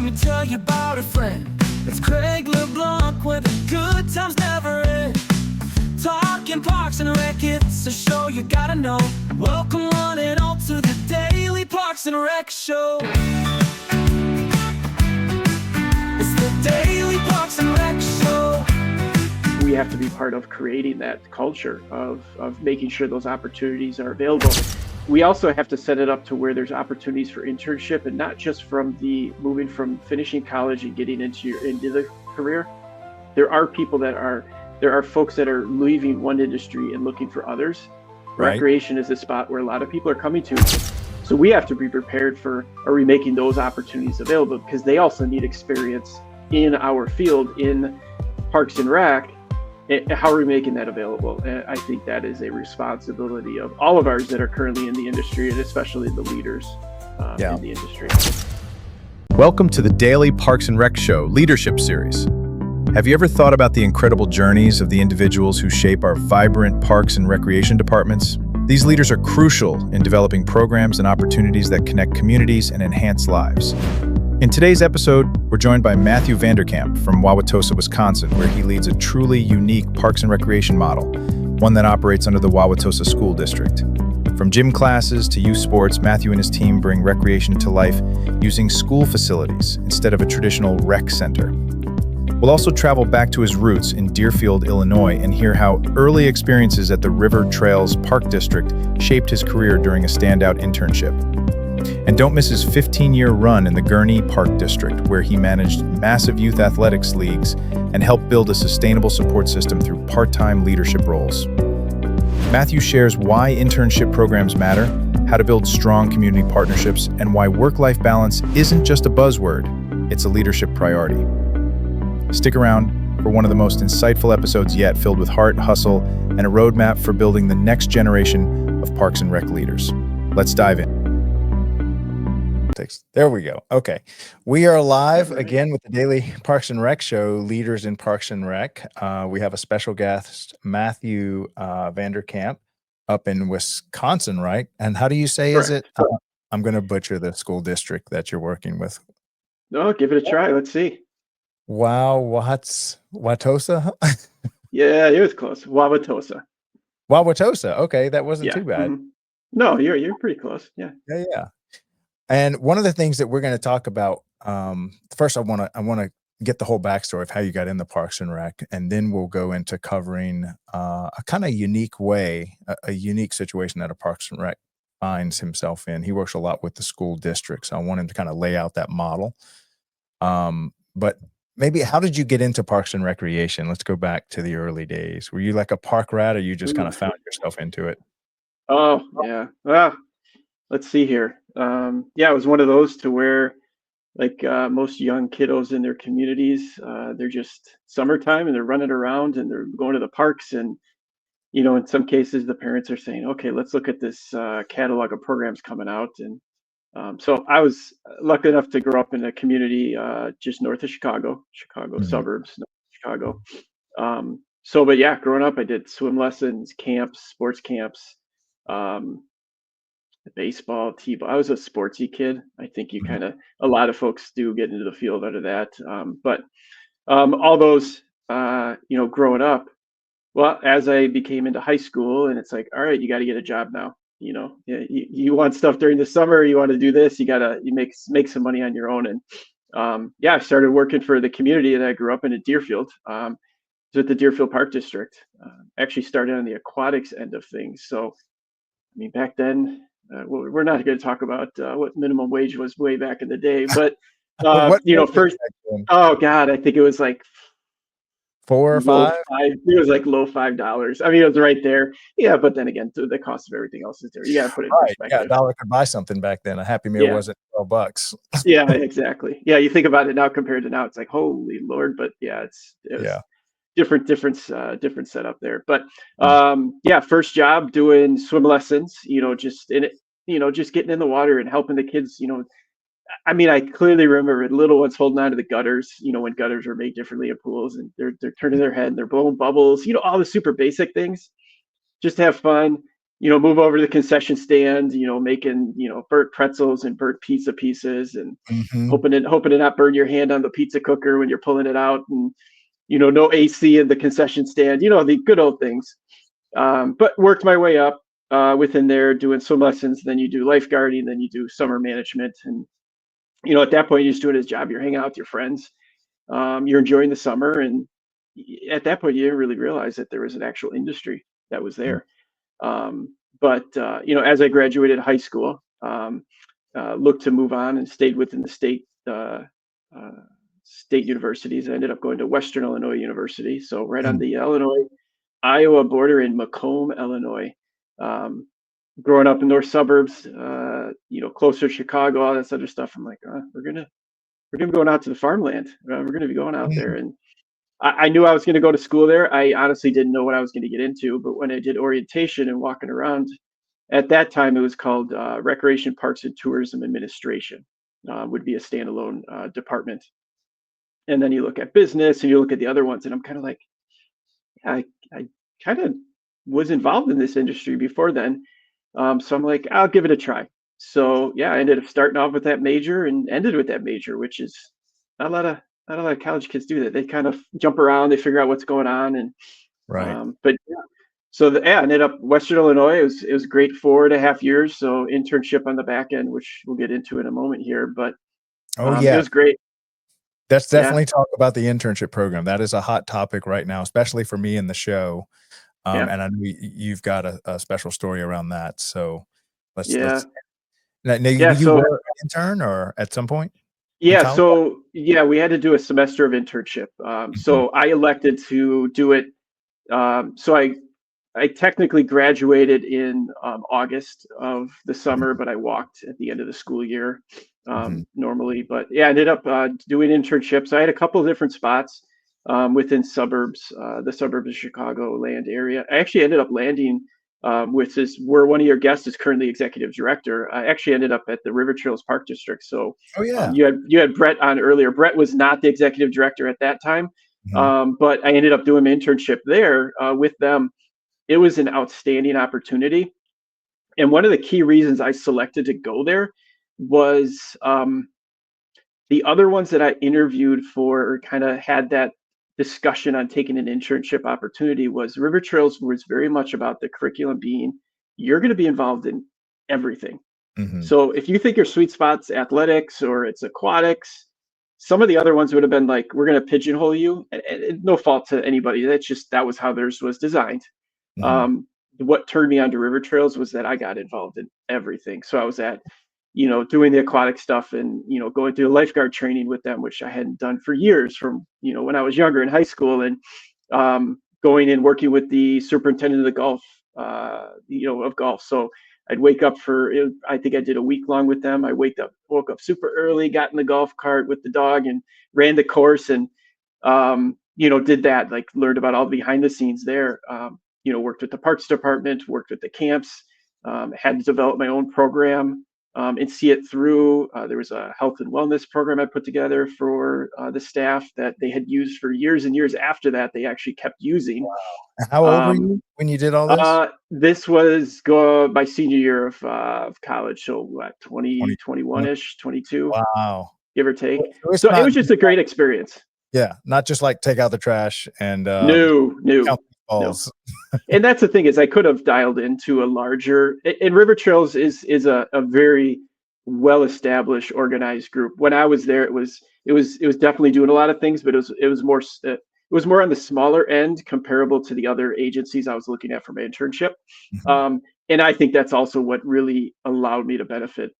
me tell you about a friend. It's Craig LeBlanc where the good times never end. Talking Parks and Rec, it's a show you gotta know. Welcome one and all to the Daily Parks and Rec Show. It's the Daily Parks and Rec Show. We have to be part of creating that culture of making sure those opportunities are available. We also have to set it up to where there's opportunities for internship, and not just from moving from finishing college and getting into the career. There are folks that are leaving one industry and looking for others. Right. Recreation is a spot where a lot of people are coming to. So we have to be prepared for, are we making those opportunities available? Because they also need experience in our field, in Parks and Rec. How are we making that available? I think that is a responsibility of all of ours that are currently in the industry, and especially the leaders in the industry. Welcome to the Daily Parks and Rec Show Leadership Series. Have you ever thought about the incredible journeys of the individuals who shape our vibrant parks and recreation departments? These leaders are crucial in developing programs and opportunities that connect communities and enhance lives. In today's episode, we're joined by Matthew Vanderkamp from Wauwatosa, Wisconsin, where he leads a truly unique parks and recreation model, one that operates under the Wauwatosa School District. From gym classes to youth sports, Matthew and his team bring recreation to life using school facilities instead of a traditional rec center. We'll also travel back to his roots in Deerfield, Illinois, and hear how early experiences at the River Trails Park District shaped his career during a standout internship. And don't miss his 15-year run in the Gurnee Park District, where he managed massive youth athletics leagues and helped build a sustainable support system through part-time leadership roles. Matthew shares why internship programs matter, how to build strong community partnerships, and why work-life balance isn't just a buzzword, it's a leadership priority. Stick around for one of the most insightful episodes yet, filled with heart, hustle, and a roadmap for building the next generation of Parks and Rec leaders. Let's dive in. There we go. Okay. We are live again with the Daily Parks and Rec Show, Leaders in Parks and Rec. We have a special guest, Matthew Vanderkamp, up in Wisconsin, right? And how do you say, is it? I'm going to butcher the school district that you're working with. No, give it a try. Let's see. Wauwatosa? Yeah, it was close. Wauwatosa. Wauwatosa. Okay, that wasn't too bad. Mm-hmm. No, you're pretty close. Yeah. Yeah. And one of the things that we're going to talk about, first I want to get the whole backstory of how you got in the Parks and Rec, and then we'll go into covering a kind of unique way, a unique situation that a Parks and Rec finds himself in. He works a lot with the school district, so I want him to kind of lay out that model. But maybe, how did you get into Parks and Recreation? Let's go back to the early days. Were you like a park rat, or you just kind of found yourself into it? Oh, yeah. Well, let's see here. It was one of those to where, like most young kiddos in their communities, they're just summertime and they're running around and they're going to the parks. And, in some cases, the parents are saying, okay, let's look at this catalog of programs coming out. And so I was lucky enough to grow up in a community just north of Chicago suburbs, north of Chicago. Growing up, I did swim lessons, camps, sports camps, baseball, t-ball. I was a sportsy kid. I think a lot of folks do get into the field out of that. All those, growing up, well, as I became into high school, and it's like, all right, you got to get a job now. You want stuff during the summer, you want to do this, you make some money on your own. And I started working for the community that I grew up in Deerfield. So at the Deerfield Park District, actually started on the aquatics end of things. So, I mean, back then, we're not going to talk about what minimum wage was way back in the day, but first, oh God, I think it was like $4 or $5. It was like low $5. I mean, it was right there. Yeah, but then again, the cost of everything else is there. You got to put it in perspective. Yeah, $1 could buy something back then. A Happy Meal wasn't $12. Yeah, exactly. Yeah, you think about it now compared to now, it's like, holy Lord. But it was different setup there. But first job doing swim lessons. Just in it. Just getting in the water and helping the kids. I mean, I clearly remember little ones holding on to the gutters, when gutters were made differently in pools, and they're turning their head and they're blowing bubbles, all the super basic things, just to have fun, move over to the concession stand, making, burnt pretzels and burnt pizza pieces, and Hmm. hoping to not burn your hand on the pizza cooker when you're pulling it out, and, no AC in the concession stand, the good old things. But worked my way up within there, doing some lessons. Then you do lifeguarding, then you do summer management. And, at that point, you're just doing his job. You're hanging out with your friends. You're enjoying the summer. And at that point, you didn't really realize that there was an actual industry that was there. But as I graduated high school, looked to move on and stayed within the state universities. I ended up going to Western Illinois University, so right on the Illinois-Iowa border in Macomb, Illinois. Growing up in north suburbs, closer to Chicago, all that other stuff. I'm like, we're gonna be going out to the farmland. We're gonna be going out there, and I knew I was going to go to school there. I honestly didn't know what I was going to get into, but when I did orientation and walking around, at that time it was called Recreation, Parks, and Tourism Administration, would be a standalone department. And then you look at business and you look at the other ones, and I'm kind of like, yeah, I kind of was involved in this industry before then. So I'm like, I'll give it a try. So yeah, I ended up starting off with that major and ended with that major, which is not a lot of college kids do that. They kind of jump around, they figure out what's going on, and Right. but yeah. So I ended up Western Illinois. It was a great 4.5 years. So internship on the back end, which we'll get into in a moment here. But Oh it yeah. was great. Let's Yeah, definitely talk about the internship program. That is a hot topic right now, especially for me in the show. yeah, And I know you've got a special story around that. So yeah, let's now yeah. you So were an intern or at some point in yeah, college? so yeah, we had to do a semester of internship. Mhm. So I elected to do it. So I technically graduated in August of the Mhm. summer, but I walked at the end of the school year Mhm. normally. But yeah, I ended up doing internships. I had a couple of different spots within the suburbs of Chicago land area. I actually ended up landing with this, where one of your guests is currently executive director. I actually ended up at the River Trails Park District. So Oh yeah. you had Brett on earlier. Brett was not the executive director at that time, Mhm. but I ended up doing an internship there with them. It was an outstanding opportunity. And one of the key reasons I selected to go there was the other ones that I interviewed for, kind of had that discussion on taking an internship opportunity, was River Trails was very much about the curriculum being, you're going to be involved in everything. Mhm. So if you think your sweet spot's athletics or it's aquatics, some of the other ones would have been like, we're going to pigeonhole you. And no fault to anybody. That was how theirs was designed. Mhm. Um, what turned me on to River Trails was that I got involved in everything. So I was doing the aquatic stuff, and, going through lifeguard training with them, which I hadn't done for years, from, when I was younger in high school, and going and working with the superintendent of the golf, of golf. So I'd wake up I think I did a week long with them. I woke up super early, got in the golf cart with the dog and ran the course, and, did that, like, learned about all the behind the scenes there. Worked with the parks department, worked with the camps, had to develop my own program, and see it through. There was a health and wellness program I put together for the staff that they had used for years and years after that. They actually kept using. How old were Um, you when you did all this? this was my senior year of college. So what, 20, 2021. 21-ish, 22, Wow. give or take. So it's So it not was just a great experience. yeah, not just like take out the trash and No, no, count the no. balls. And that's the thing, is I could have dialed into a larger, and River Trails is a very well established, organized group. When I was there, it was definitely doing a lot of things, but it was more on the smaller end, comparable to the other agencies I was looking at for my internship. Mhm. And I think that's also what really allowed me to benefit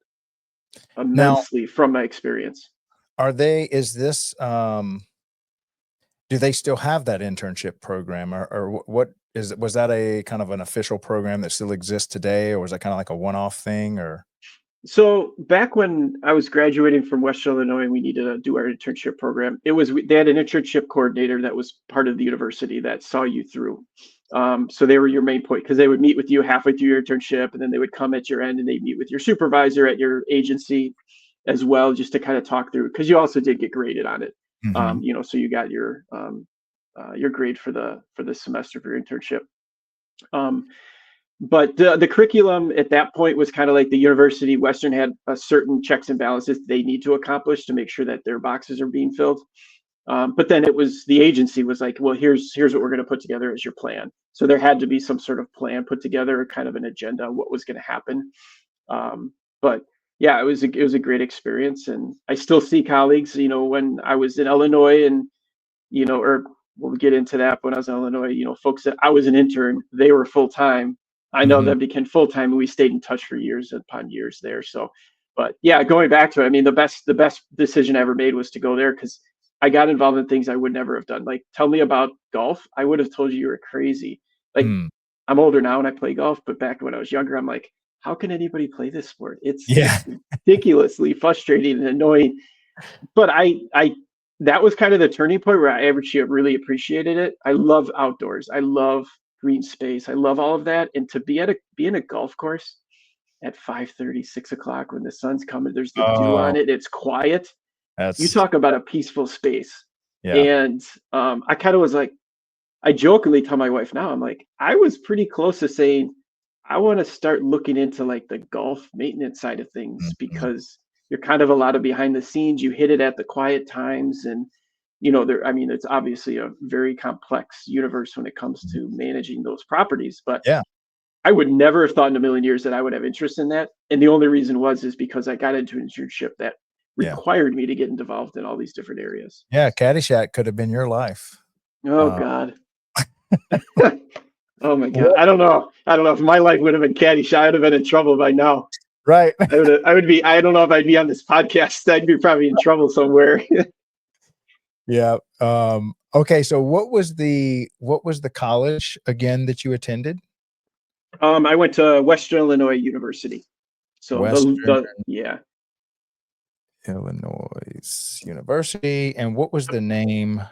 Now, immensely from my experience. is this do they still have that internship program, or was that a kind of an official program that still exists today, or was that kind of like a one-off thing, or So back when I was graduating from Western Illinois, we needed to do our internship program. They had an internship coordinator that was part of the university that saw you through. So they were your main point, because they would meet with you halfway through your internship, and then they would come at your end and they'd meet with your supervisor at your agency as well, just to kind of talk through, because you also did get graded on it. Mhm. So you got your grade for the semester for your internship. Um, But the curriculum at that point was kind of like the university. Western had a certain checks and balances they need to accomplish to make sure that their boxes are being filled. But then it was the agency was like, well, here's what we're going to put together as your plan. So there had to be some sort of plan put together, kind of an agenda, what was going to happen. But yeah, it was a great experience, and I still see colleagues. When I was in Illinois, and or we'll get into that. When I was in Illinois, folks that I was an intern, they were full time. I know Mhm. them became full time, and we stayed in touch for years upon years there. So, but yeah, going back to it, I mean, the best decision I ever made was to go there because I got involved in things I would never have done. Like, tell me about golf. I would have told you were crazy. Like, Mm. I'm older now and I play golf, but back when I was younger, I'm like, how can anybody play this sport? Yeah. It's ridiculously frustrating and annoying. But I that was kind of the turning point where I actually really appreciated it. I love outdoors. I love green space. I love all of that. And to be in a golf course at 5:30, 6 o'clock when the sun's coming, there's the dew Oh, on it, it's quiet. You that's talk about a peaceful space. yeah. And I kind of was like, I jokingly tell my wife now, I'm like, I was pretty close to saying, I want to start looking into like the golf maintenance side of things Mhm. because you're kind of a lot of behind the scenes. You hit it at the quiet times, and I mean, it's obviously a very complex universe when it comes to managing those properties. But Yeah. I would never have thought in a million years that I would have interest in that. And the only reason is because I got into an internship that Yeah. required me to get involved in all these different areas. Yeah. Caddyshack could have been your life. Oh Uh, God. Oh my God. what? I don't know. I don't know if my life would have been caddy. I'd have been in trouble by now. Right. I would be, I don't know if I'd be on this podcast. I'd be probably in trouble somewhere. Yeah. Okay. So what was the college again that you attended? I went to Western Illinois University. So Western yeah. Illinois University. And what was the name?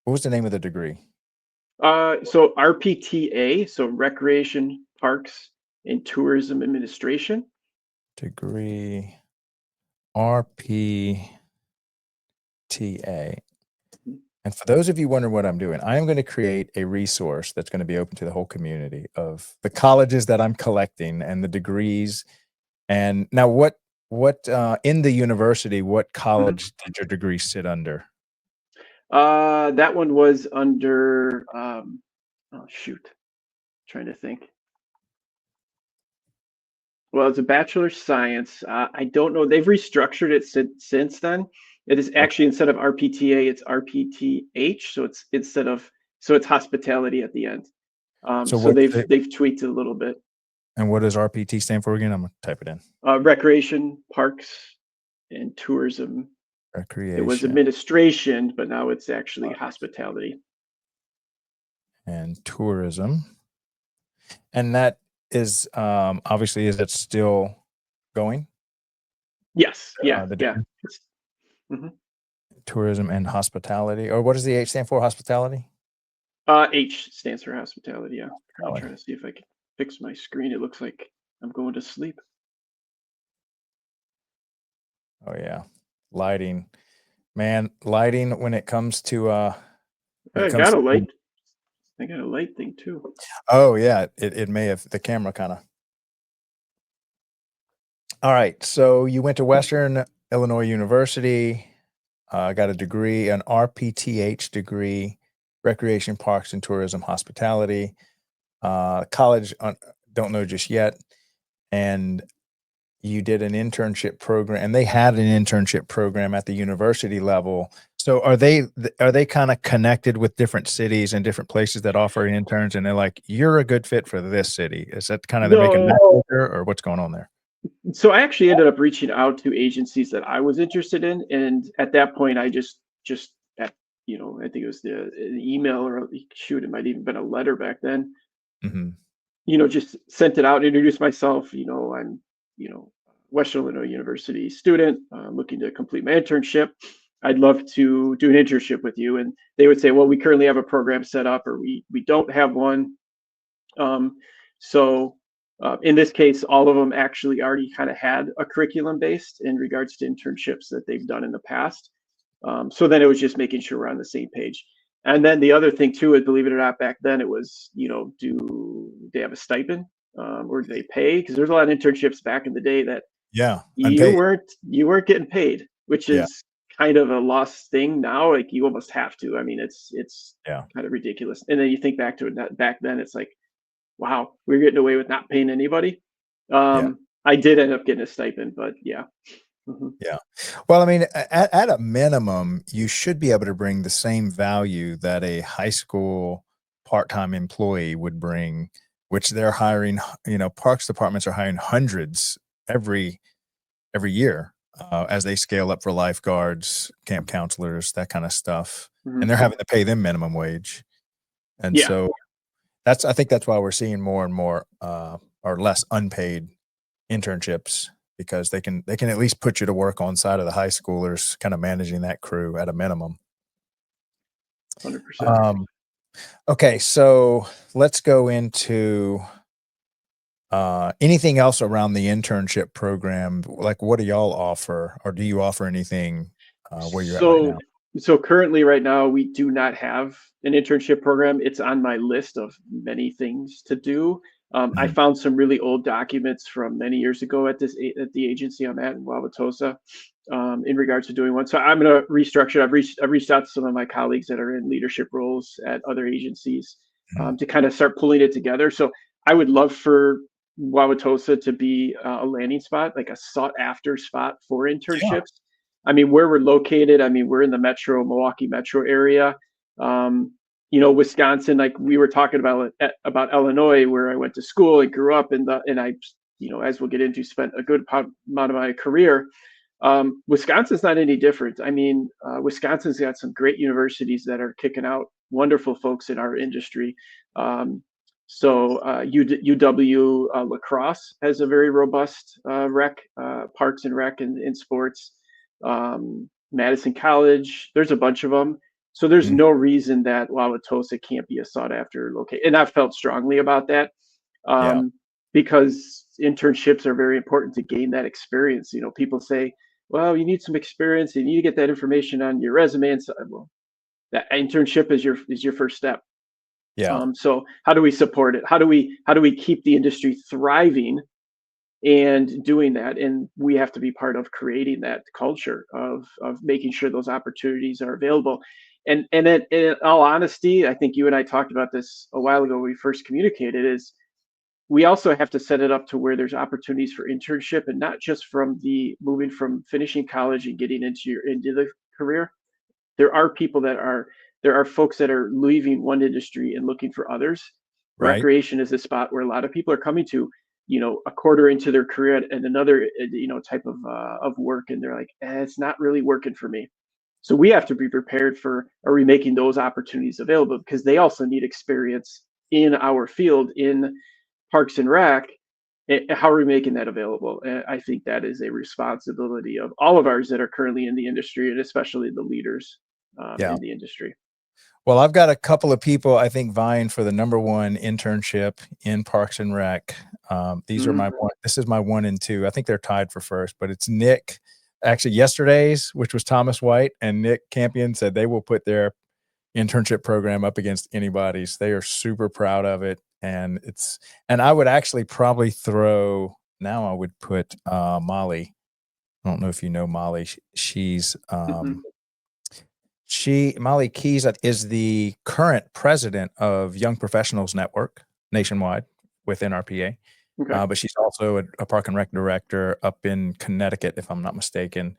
What was the name of the degree? So RPTA, so Recreation, Parks, and Tourism Administration. Degree RPTA. And for those of you wondering what I'm doing, I am going to create a resource that's going to be open to the whole community of the colleges that I'm collecting and the degrees. And now what in the university, what Mhm. college did your degree sit under? That one was under, oh shoot, trying to think. Well, it's a Bachelor of Science. I don't know. They've restructured it since then. It is Okay. actually instead of RPTA, it's RPTH. So it's hospitality at the end. So So what's it, they've tweaked it a little bit. and what does RPT stand for again? I'm gonna type it in. Recreation, parks, and tourism. It was Recreation, administration, but now it's actually Parks, hospitality. and tourism. And that is obviously is it still going? Yes, yeah, The yeah. degree? Mhm. Tourism and hospitality. Or what does the H stand for? Hospitality? H stands for hospitality. Yeah. Let me try Hospitality. to see if I can fix my screen. It looks like I'm going to sleep. Oh yeah. Lighting. Man, lighting when it comes to when it I comes got a to light. I got a light thing too. oh yeah, it may have the camera kind of. All right. So you went to Western Illinois University, got a degree, an RPTH degree, Recreation, Parks and Tourism Hospitality. College, don't know just yet. And you did an internship program, and they had an internship program at the university level. So are they kind of connected with different cities and different places that offer interns, and they're like, you're a good fit for this city? Is that kind of they make a No. matchmaker, or what's going on there? So I actually ended up reaching out to agencies that I was interested in, and at that point, I just at I think it was the email or shoot, it might even been a letter back then. Hmm. Just sent it out, introduced myself. I'm Western Illinois University student, looking to complete my internship. I'd love to do an internship with you. And they would say, well, we currently have a program set up, or we don't have one. Um, so in this case, all of them actually already kind of had a curriculum based in regards to internships that they've done in the past. So then it was just making sure we're on the same page. And then the other thing too is, believe it or not, back then it was, do they have a stipend, or do they pay? Because there's a lot of internships back in the day that Yeah. you Unpaid. weren't getting paid, which Yeah. is kind of a lost thing now. Like you almost have to. I mean, it's Yeah. kind of ridiculous. And then you think back to it, back then, it's like, wow, we're getting away with not paying anybody. Yeah. I did end up getting a stipend, but yeah. Mhm. Yeah. Well, I mean, at a minimum, you should be able to bring the same value that a high school part-time employee would bring, which they're hiring, parks departments are hiring hundreds every year, as they scale up for lifeguards, camp counselors, that kind of stuff. And Mhm. they're having to pay them minimum wage. And Yeah. so I think that's why we're seeing more and more, or less unpaid internships, because they can at least put you to work on side of the high schoolers, kind of managing that crew at a minimum. 100%. Okay, so let's go into anything else around the internship program. Like, what do y'all offer, or do you offer anything where you're at right So now? so currently right now we do not have an internship program. It's on my list of many things to do. I Mhm. found some really old documents from many years ago at at the agency I'm at in Wauwatosa, in regards to doing one. So I'm going to restructure. I've reached out to some of my colleagues that are in leadership roles at other agencies, Mhm. to kind of start pulling it together. So I would love for Wauwatosa to be a landing spot, like a sought after spot for Yeah, internships. I mean, where we're located, I mean, we're in the Milwaukee metro area. Um, Wisconsin, like we were talking about Illinois, where I went to school and grew up, and I, as we'll get into, spent a good amount of my career. Wisconsin's not any different. I mean, Wisconsin's got some great universities that are kicking out wonderful folks in our industry. UW La Crosse has a very robust parks and rec in sports. Madison College, there's a bunch of them. So there's mhm, no reason that Wauwatosa can't be a sought after location. And I've felt strongly about that, yeah, because internships are very important to gain that experience. People say, well, you need some experience, you need to get that information on your resume. And so, well, that internship is your first step. yeah, So how do we support it? How do we keep the industry thriving and doing that? And we have to be part of creating that culture of making sure those opportunities are available. And in all honesty, I think you and I talked about this a while ago when we first communicated, is we also have to set it up to where there's opportunities for internship, and not just from the moving from finishing college and getting into the career. There are folks that are leaving one industry and looking for others. right, Recreation is a spot where a lot of people are coming to, a quarter into their career and another, type of work, and they're like, it's not really working for me. So we have to be prepared for, are we making those opportunities available? Because they also need experience in our field in Parks and Rec. How are we making that available? And I think that is a responsibility of all of ours that are currently in the industry, and especially the leaders, yeah. in the industry. Well, I've got a couple of people I think vying for the number one internship in Parks and Rec. These are Mhm. my one. This is my 1 and 2. I think they're tied for first, but it's Nick. Actually, yesterday's, which was Thomas White and Nick Campion, said they will put their internship program up against anybody's. They are super proud of it, and I would actually probably throw. Now I would put Molly. I don't know if you know Molly. She's Mhm. Molly Keys is the current president of Young Professionals Network nationwide with NRPA, Okay. but she's also a park and rec director up in Connecticut, if I'm not mistaken.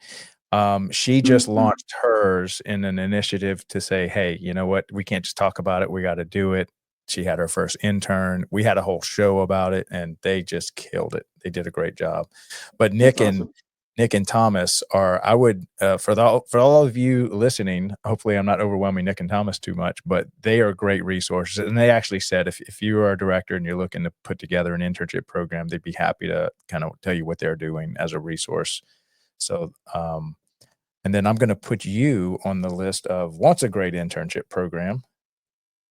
She just Mhm. launched hers in an initiative to say, "Hey, you know what? We can't just talk about it. We got to do it." She had her first intern. We had a whole show about it, and they just killed it. They did a great job. But That's awesome. Nick and Thomas are, I would, for all of you listening, hopefully I'm not overwhelming Nick and Thomas too much, but they are great resources. And they actually said, if you are a director and you're looking to put together an internship program, they'd be happy to kind of tell you what they're doing as a resource. So, and then I'm going to put you on the list of what's a great internship program.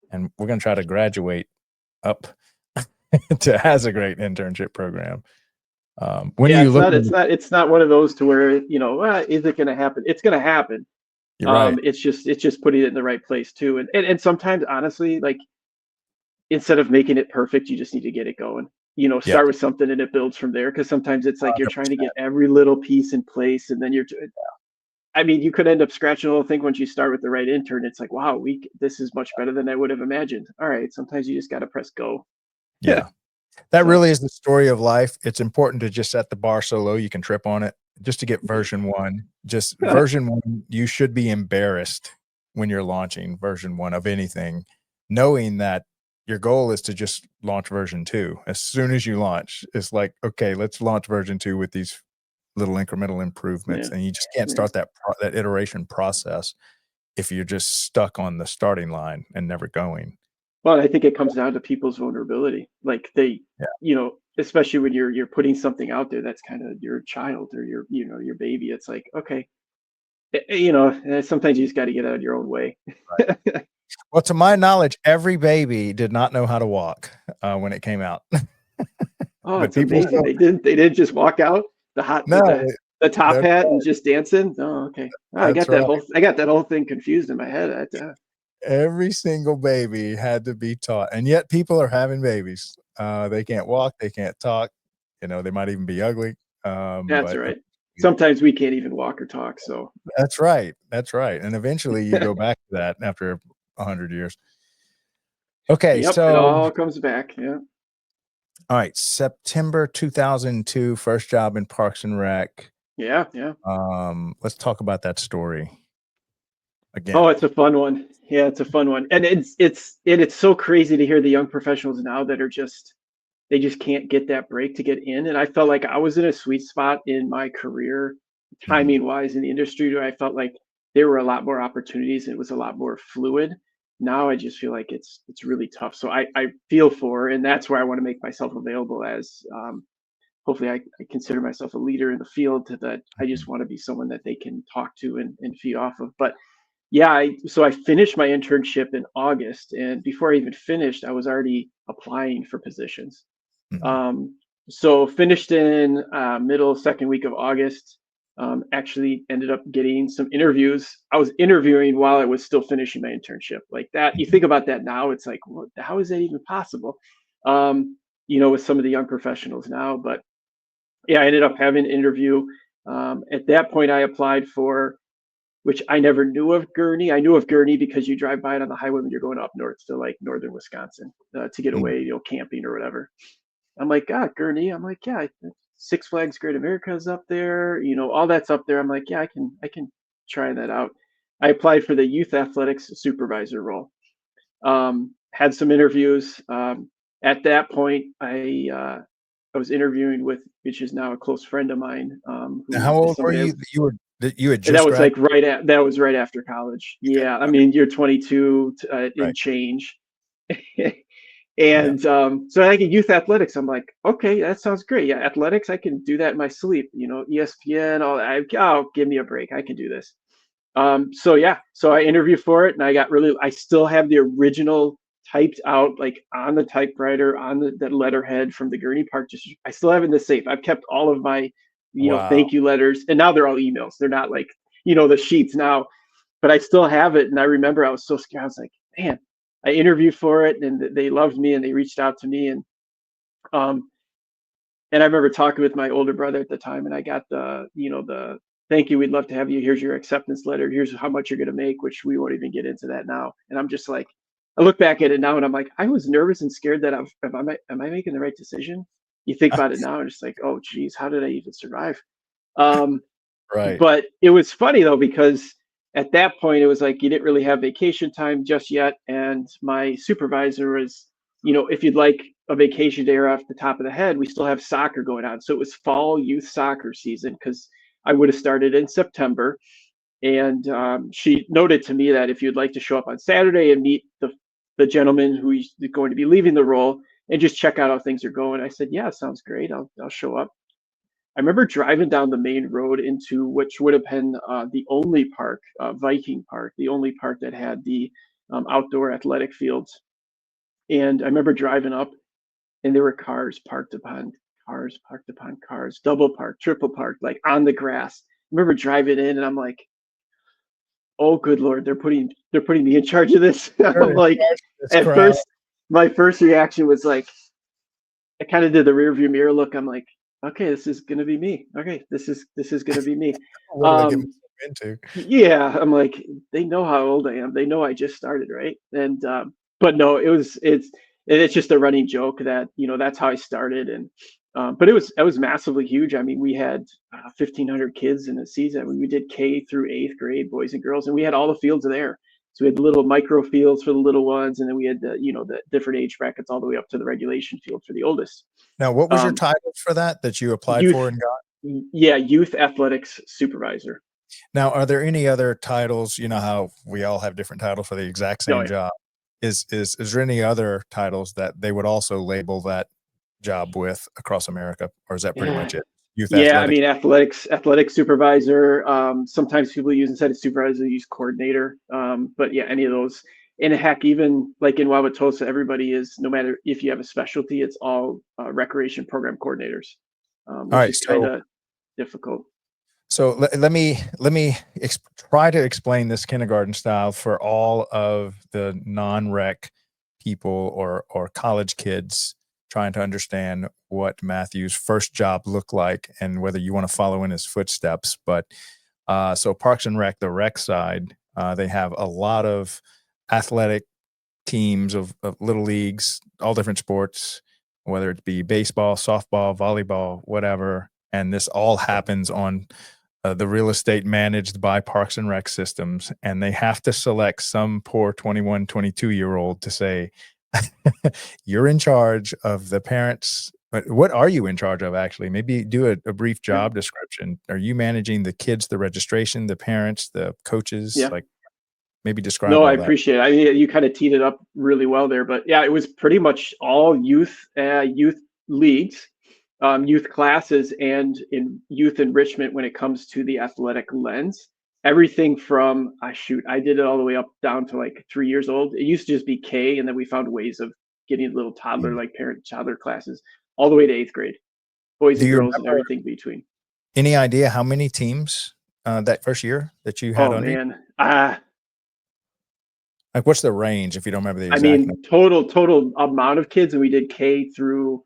And we're going to try to graduate up to has a great internship program. When are Yeah, you it's not looking? it's not it's not one of those to where, is it going to happen? It's going to happen. You're right. It's just putting it in the right place too. And sometimes honestly, like instead of making it perfect, you just need to get it going. Yes. Start with something and it builds from there. Because sometimes it's like you're trying to get 100%. every little piece in place, and then I mean, you could end up scratching a little thing once you start with the right intern. It's like, wow, this is much better than I would have imagined. All right, sometimes you just got to press go. Yeah. That So really is the story of life. It's important to just set the bar so low you can trip on it just to get version 1. Just version 1, you should be embarrassed when you're launching version 1 of anything, knowing that your goal is to just launch version 2. As soon as you launch, it's like, okay, let's launch version 2 with these little incremental improvements, yeah, and you just can't yeah. start that iteration process if you're just stuck on the starting line and never going. Well, I think it comes down to people's vulnerability. Like Yeah. especially when you're putting something out there that's kind of your child or your baby. It's like, okay, sometimes you just got to get out of your own way. Well, to my knowledge, every baby did not know how to walk, when it came out. Oh, But it's people amazing. still They didn't just walk out the hot no, the top that's hat and right, just dancing. Oh, okay. Oh, that's right. I got that whole thing confused in my head. Every single baby had to be taught, and yet people are having babies. They can't walk, they can't talk, they might even be ugly, That's but all right. Sometimes we can't even walk or talk. So that's right, and eventually you go back to that after 100 years. Okay, yep, it so all comes back. Yeah. all right, September 2002, first job in Parks and Rec. Yeah. Yeah. Let's talk about that story Oh, again. it's a fun one. Yeah, it's a fun one. And it's so crazy to hear the young professionals now that are they just can't get that break to get in. And I felt like I was in a sweet spot in my career, Mhm, timing wise in the industry, where I felt like there were a lot more opportunities and it was a lot more fluid. Now I just feel like it's really tough. So I feel for, and that's where I want to make myself available as hopefully I consider myself a leader in the field to that I mhm, just want to be someone that they can talk to and feed off of. But yeah, so I finished my internship in August, and before I even finished, I was already applying for positions. mhm. Um, so finished in middle second week of August. Actually ended up getting some interviews. I was interviewing while I was still finishing my internship. Like that, you think about that now, it's like, how is that even possible? With some of the young professionals now. But yeah, I ended up having an interview. At that point, I applied for, which I never knew of Gurnee. I knew of Gurnee because you drive by it on the highway when you're going up north to like northern Wisconsin to get Mm. away, camping or whatever. I'm like, God, Gurnee. I'm like, yeah, Six Flags Great America is up there. All that's up there. I'm like, yeah, I can try that out. I applied for the youth athletics supervisor role. Had some interviews. At that point, I was interviewing with, which is now a close friend of mine, Now who how is old were somebody you? You had and that just was grad. like that was right after college. Yeah, I Okay, mean, you're 22 right. and change. Yeah. And so I get youth athletics. I'm like, okay, that sounds great. Yeah, athletics, I can do that in my sleep. ESPN, all that. Oh, give me a break. I can do this. So yeah, so I interviewed for it, and I still have the original typed out, like on the typewriter on that letterhead from the Gurnee Park District. I still have it in the safe. I've kept all of my, Wow. thank you letters, and now they're all emails. They're not like, the sheets now, but I still have it. And I remember I was so scared. I was like, man, I interviewed for it, and they loved me, and they reached out to me, um, and I remember talking with my older brother at the time, and I got the thank you, we'd love to have you. Here's your acceptance letter. Here's how much you're going to make, which we won't even get into that now. And I'm just like, I look back at it now, and I'm like, I was nervous and scared that am I making the right decision? You think about it now, and it's like, oh, geez, how did I even survive? Um, Right. but it was funny though, because at that point it was like you didn't really have vacation time just yet, and my supervisor was, if you'd like a vacation day, or off the top of the head, we still have soccer going on. So it was fall youth soccer season, because I would have started in September. And she noted to me that if you'd like to show up on Saturday and meet the gentleman who's going to be leaving the role and just check out how things are going, I said, yeah, sounds great. I'll show up. I remember driving down the main road into which would have been the only park, Viking Park, the only park that had the outdoor athletic fields. And I remember driving up, and there were cars parked upon cars, double parked, triple parked, like on the grass. I remember driving in, and I'm like, oh, good Lord, they're putting me in charge of this. You're I'm in like, charge of this at crowd. first, my first reaction was like, I kind of did the rear view mirror look. I'm like, okay, this is gonna be me. Okay, this is gonna be me. What did I get Um, myself into? yeah, I'm like, they know how old I am. They know I just started, right? And but no, it's just a running joke that that's how I started. And but it was massively huge. I mean, we had 1,500 kids in a season. We did K through eighth grade, boys and girls, and we had all the fields there. So we had little micro fields for the little ones, and then we had the different age brackets all the way up to the regulation field for the oldest. Now, what was your Um, title for that you applied youth, for and got? yeah, youth athletics supervisor. Now, are there any other titles? You know how we all have different titles for the exact Oh same yeah. job. Is there any other titles that they would also label that job with across America, or is that pretty Yeah. much it? Youth Yeah, I athletics. mean, athletics supervisor. Sometimes people use instead of supervisor, they use coordinator. But yeah, any of those. And heck, even like in Wauwatosa, everybody is, no matter if you have a specialty, it's all recreation program coordinators, All which right, is kind so of difficult. let me try to explain this kindergarten style for all of the non-rec people or college kids trying to understand what Matthew's first job looked like and whether you want to follow in his footsteps. But so Parks and Rec, the rec side, they have a lot of athletic teams of little leagues, all different sports, whether it be baseball, softball, volleyball, whatever. And this all happens on the real estate managed by Parks and Rec systems. And they have to select some poor 21, 22-year-old to say, you're in charge of the parents. But what are you in charge of, actually? Maybe do a brief Yeah. job description. Are you managing the kids, the registration, the parents, the coaches? Yeah. Like, maybe describe No, I all that. appreciate it. I mean, you kind of teed it up really well there, but yeah, it was pretty much all youth leagues, youth classes, and in youth enrichment when it comes to the athletic lens. Everything from I did it all the way up down to like 3 years old. It used to just be K, and then we found ways of getting little toddler, Mm. like parent toddler classes, all the way to eighth grade, boys Do and you girls, and remember everything between. any idea how many teams that first year that you had Oh under you? man, Like, what's the range if you don't remember the I exact mean, number? total amount of kids, and we did K through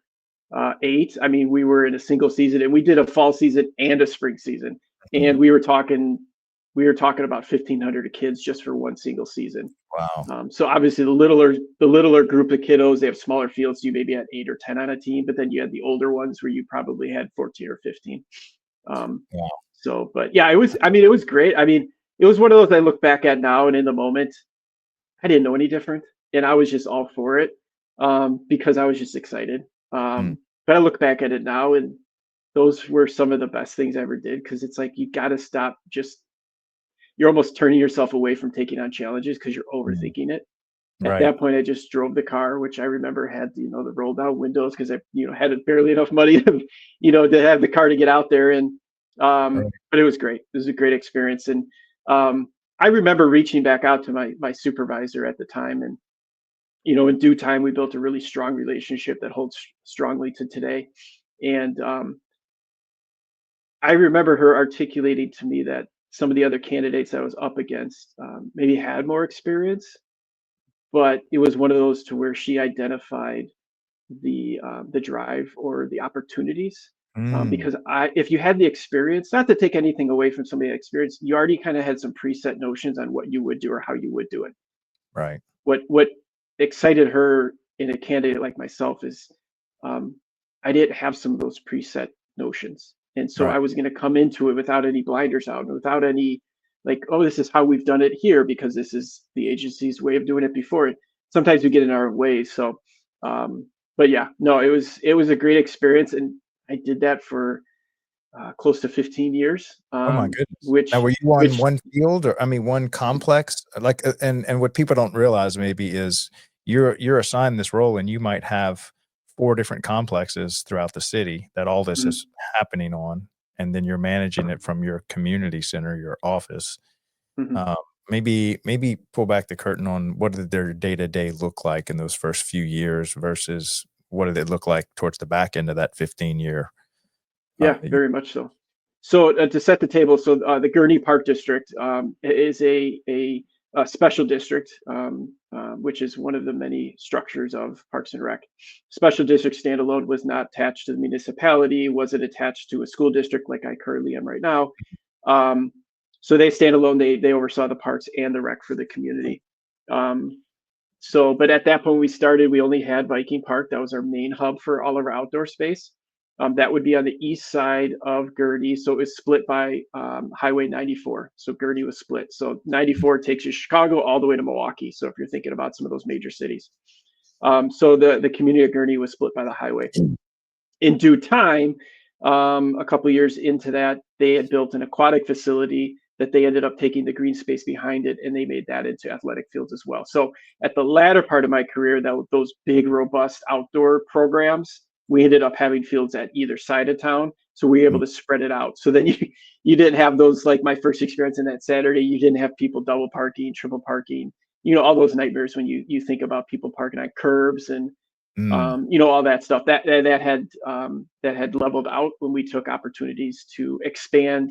eight. I mean, we were in a single season, and we did a fall season and a spring season, and Mhm. we were talking about 1,500 kids just for one single season. Wow. So obviously, the littler group of kiddos, they have smaller fields. You maybe had 8 or 10 on a team, but then you had the older ones where you probably had 14 or 15. Um, Wow. so, but yeah, it was. I mean, it was great. I mean, it was one of those I look back at now, and in the moment, I didn't know any different, and I was just all for it because I was just excited. Mm. But I look back at it now, and those were some of the best things I ever did because it's like you got to stop. Just you're almost turning yourself away from taking on challenges because you're Mm. overthinking it. At Right. that point, I just drove the car, which I remember had the roll down windows because I had barely enough money to have the car to get out there. And Right. but it was great. It was a great experience, and I remember reaching back out to my supervisor at the time, and in due time, we built a really strong relationship that holds strongly to today. And I remember her articulating to me that some of the other candidates I was up against maybe had more experience, but it was one of those to where she identified the drive or the opportunities. Mm. Because if you had the experience, not to take anything away from somebody that experience, you already kind of had some preset notions on what you would do or how you would do it. Right. What excited her in a candidate like myself is um, I didn't have some of those preset notions, and so Right. I was going to come into it without any blinders out, without any like, oh, this is how we've done it here because this is the agency's way of doing it before. Sometimes we get in our way, so. But yeah, no, it was a great experience, and I did that for close to 15 years, Oh my goodness. Now, which were you on which one field, or I mean, one complex? Like, and what people don't realize maybe is you're assigned this role, and you might have 4 different complexes throughout the city that all this mm, is happening on, and then you're managing it from your community center, your office. mhm. Uh, maybe pull back the curtain on what did their day-to-day look like in those first few years versus what did it look like towards the back end of that 15-year, Yeah, very much so. So to set the table, so the Gurnee Park District is a special district, which is one of the many structures of Parks and Rec. Special district standalone, was not attached to the municipality, wasn't attached to a school district like I currently am right now. So they stand alone. They oversaw the parks and the rec for the community. But at that point we started, we only had Viking Park. That was our main hub for all of our outdoor space. That would be on the east side of Gurnee. So it was split by Highway 94. So Gurnee was split. So 94 takes you Chicago all the way to Milwaukee. So if you're thinking about some of those major cities. So the community of Gurnee was split by the highway. In due time, a couple of years into that, they had built an aquatic facility that they ended up taking the green space behind it, and they made that into athletic fields as well. So at the latter part of my career, those big, robust outdoor programs, we ended up having fields at either side of town. So we were able to spread it out. So then you didn't have those, like my first experience in that Saturday, you didn't have people double parking, triple parking, all those nightmares when you think about people parking on curbs and all that stuff that had leveled out when we took opportunities to expand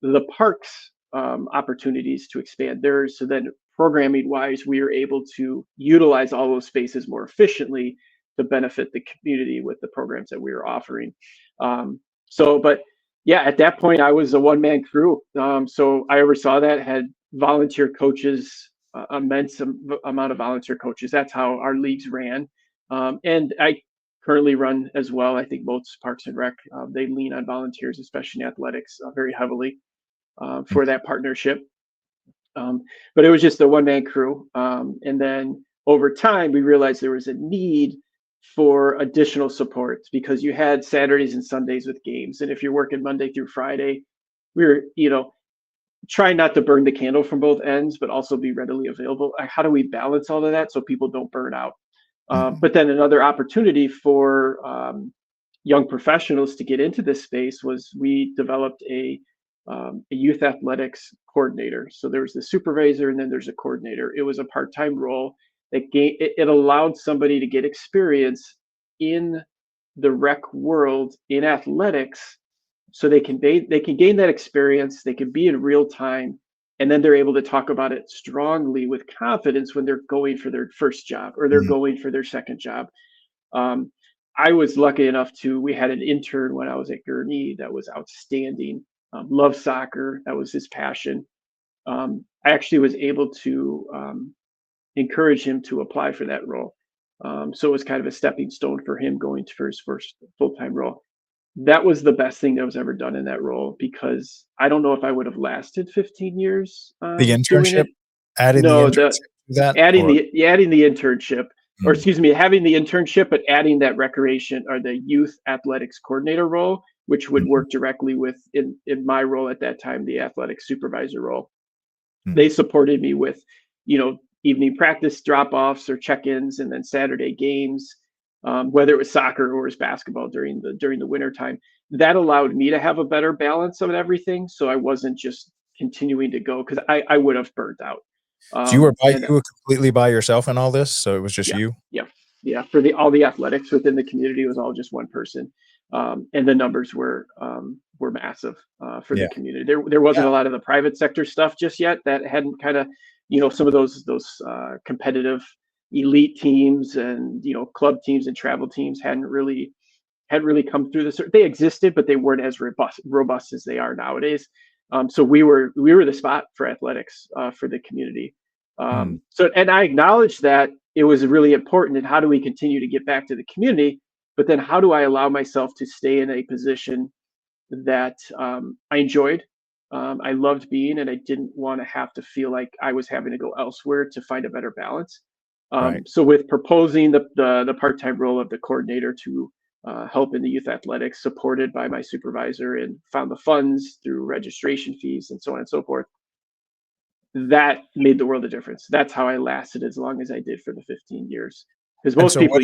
the parks, opportunities to expand theirs. So then programming wise, we were able to utilize all those spaces more efficiently to benefit the community with the programs that we were offering. But yeah, at that point I was a one-man crew. So I oversaw that, had volunteer coaches, immense amount of volunteer coaches. That's how our leagues ran. And I currently run as well. I think most Parks and Rec, they lean on volunteers, especially in athletics, very heavily for that partnership. But it was just a one-man crew. And then over time, we realized there was a need for additional support because you had Saturdays and Sundays with games. And if you're working Monday through Friday, we were, trying not to burn the candle from both ends, but also be readily available. How do we balance all of that so people don't burn out? But then another opportunity for young professionals to get into this space was we developed a youth athletics coordinator. So there was the supervisor and then there's a coordinator. It was a part-time role that it allowed somebody to get experience in the rec world in athletics, so they can gain that experience. They can be in real time, and then they're able to talk about it strongly with confidence when they're going for their first job or they're going for their second job. I was lucky enough we had an intern when I was at Gurnee that was outstanding. Loved soccer. That was his passion. I actually was able to encourage him to apply for that role. So it was kind of a stepping stone for him going for his first full-time role. That was the best thing that was ever done in that role, because I don't know if I would have lasted 15 years. The internship, adding the internship, or excuse me, having the internship, but adding that recreation or the youth athletics coordinator role, which would work directly with in my role at that time, the athletic supervisor role. They supported me with, evening practice drop-offs or check-ins, and then Saturday games, whether it was soccer or it was basketball during the winter time. That allowed me to have a better balance of everything, so I wasn't just continuing to go, because I would have burnt out. So you were completely by yourself in all this, so it was just you? Yeah. For all the athletics within the community, it was all just one person, and the numbers were massive for the community. There wasn't a lot of the private sector stuff just yet. That hadn't kind of, some of those competitive elite teams and club teams and travel teams hadn't really come through this. They existed, but they weren't as robust as they are nowadays. So we were the spot for athletics for the community. So, and I acknowledge that it was really important. And how do we continue to get back to the community? But then how do I allow myself to stay in a position that I enjoyed? I loved being, and I didn't want to have to feel like I was having to go elsewhere to find a better balance. So with proposing the part-time role of the coordinator to help in the youth athletics, supported by my supervisor, and found the funds through registration fees and so on and so forth, that made the world of difference. That's how I lasted as long as I did for the 15 years. Because most people,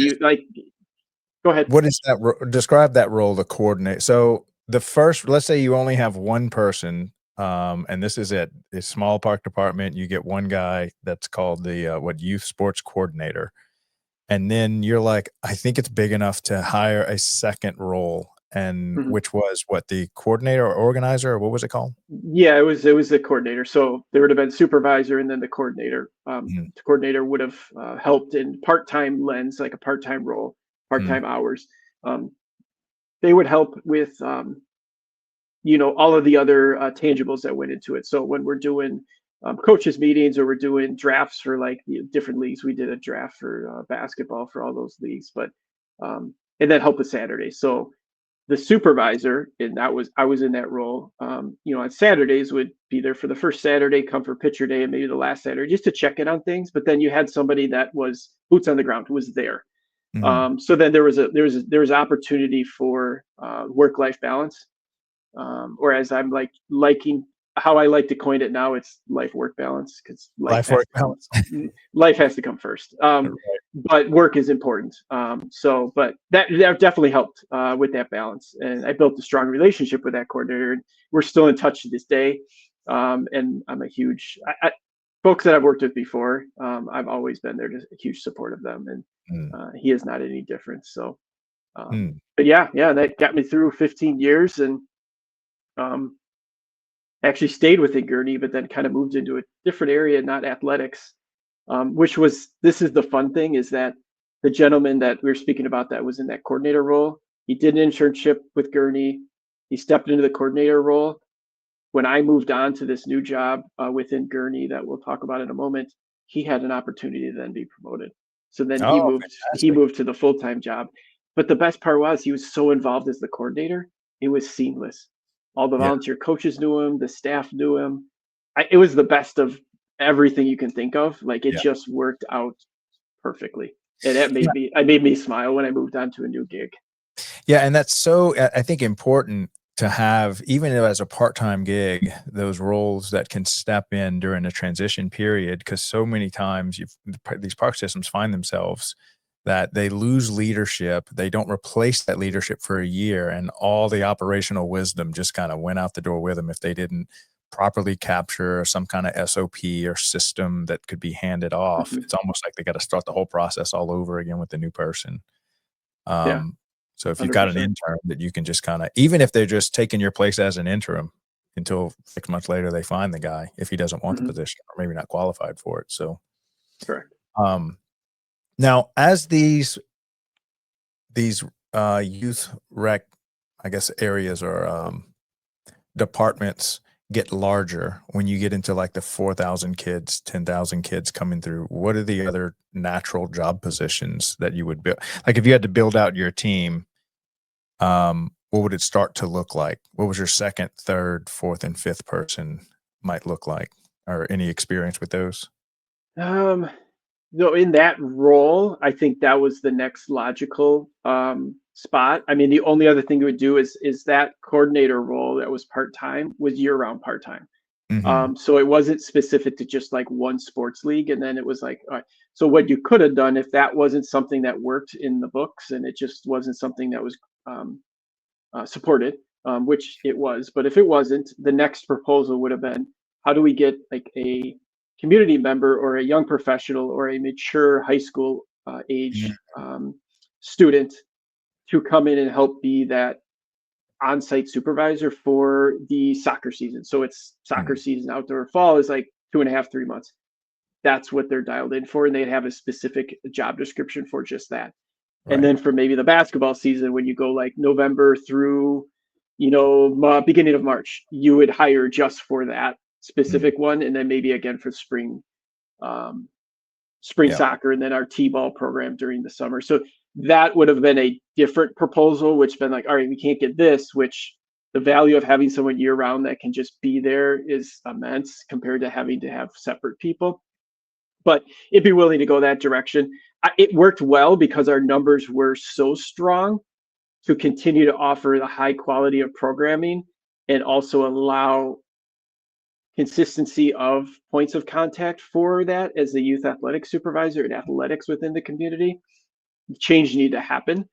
go ahead. What is that? Describe that role, the coordinator. So let's say you only have one person, and this is it. A small park department, you get one guy that's called the youth sports coordinator. And then you're like, I think it's big enough to hire a second role. and Mhm. which was what, the coordinator or organizer, or what was it called? Yeah, it was the coordinator. So there would have been supervisor and then the coordinator. Mhm, The coordinator would have helped in part-time lens, like a part-time role, mm, part-time hours. Um, they would help with all of the other tangibles that went into it. So when we're doing coaches meetings or we're doing drafts for like different leagues, we did a draft for basketball for all those leagues, but and then help with Saturdays. So the supervisor, and I was in that role. On Saturdays would be there for the first Saturday, come for pitcher day, and maybe the last Saturday just to check in on things. But then you had somebody that was boots on the ground who was there. mhm. So then there was opportunity for work life balance, or as I'm liking how I like to coin it now, it's life work balance because Life work balance. life has to come first. Right. But work is important. But that definitely helped with that balance, and I built a strong relationship with that coordinator, and we're still in touch to this day. And I'm a huge folks that I've worked with before. I've always been there, just a huge support of them, and Mm, he is not any different. So, mm. but yeah, that got me through 15 years, and um, actually stayed within Gurnee, but then kind of moved into a different area, not athletics, which was this is the fun thing is that the gentleman that we were speaking about that was in that coordinator role, he did an internship with Gurnee. He stepped into the coordinator role. When I moved on to this new job within Gurnee that we'll talk about in a moment, he had an opportunity to then be promoted. So then he Oh, moved he fantastic. moved to the full-time job. But the best part was he was so involved as the coordinator, it was seamless. All the Yeah, volunteer coaches knew him, the staff knew him. It was the best of everything you can think of. Like it yeah. just worked out perfectly. And that Yeah. made me smile when I moved on to a new gig. Yeah, and that's so I think important to have, even as a part-time gig, those roles that can step in during a transition period, because so many times these park systems find themselves that they lose leadership, they don't replace that leadership for a year, and all the operational wisdom just kind of went out the door with them if they didn't properly capture some kind of SOP or system that could be handed off. Mhm. It's almost like they got to start the whole process all over again with the new person. Yeah, Um, so if you've got an 100%. intern that you can just kinda, even if they're just taking your place as an interim until 6 months later they find the guy, if he doesn't want the Mhm. position or maybe not qualified for it. So, Correct. um, now as these youth rec, I guess, areas or, departments get larger, when you get into, like, the 4,000 kids, 10,000 kids coming through, what are the other natural job positions that you would build? Like, if you had to build out your team, what would it start to look like? What was your second, third, fourth, and fifth person might look like, or any experience with those? Um, no, in that role, I think that was the next logical spot. I mean, the only other thing you would do is that coordinator role that was part time was year round part time. Mhm. So it wasn't specific to just like one sports league, and then it was like, all right. So what you could have done if that wasn't something that worked in the books, and it just wasn't something that was um, supported, which it was. But if it wasn't, the next proposal would have been, how do we get like a community member or a young professional or a mature high school age student to come in and help be that on-site supervisor for the soccer season. So it's soccer Mhm. season, outdoor fall is like 2.5, 3 months. That's what they're dialed in for, and they'd have a specific job description for just that. And Right. then for maybe the basketball season, when you go like November through, beginning of March, you would hire just for that Mhm. specific one, and then maybe again for um, spring Yeah. soccer, and then our t-ball program during the summer. So that would have been a different proposal, which been like, all right, we can't get this, which the value of having someone year round that can just be there is immense compared to having to have separate people. But it'd be willing to go that direction. It worked well because our numbers were so strong to continue to offer the high quality of programming and also allow consistency of points of contact for that as the youth athletic supervisor and athletics within the community. Change needed to happen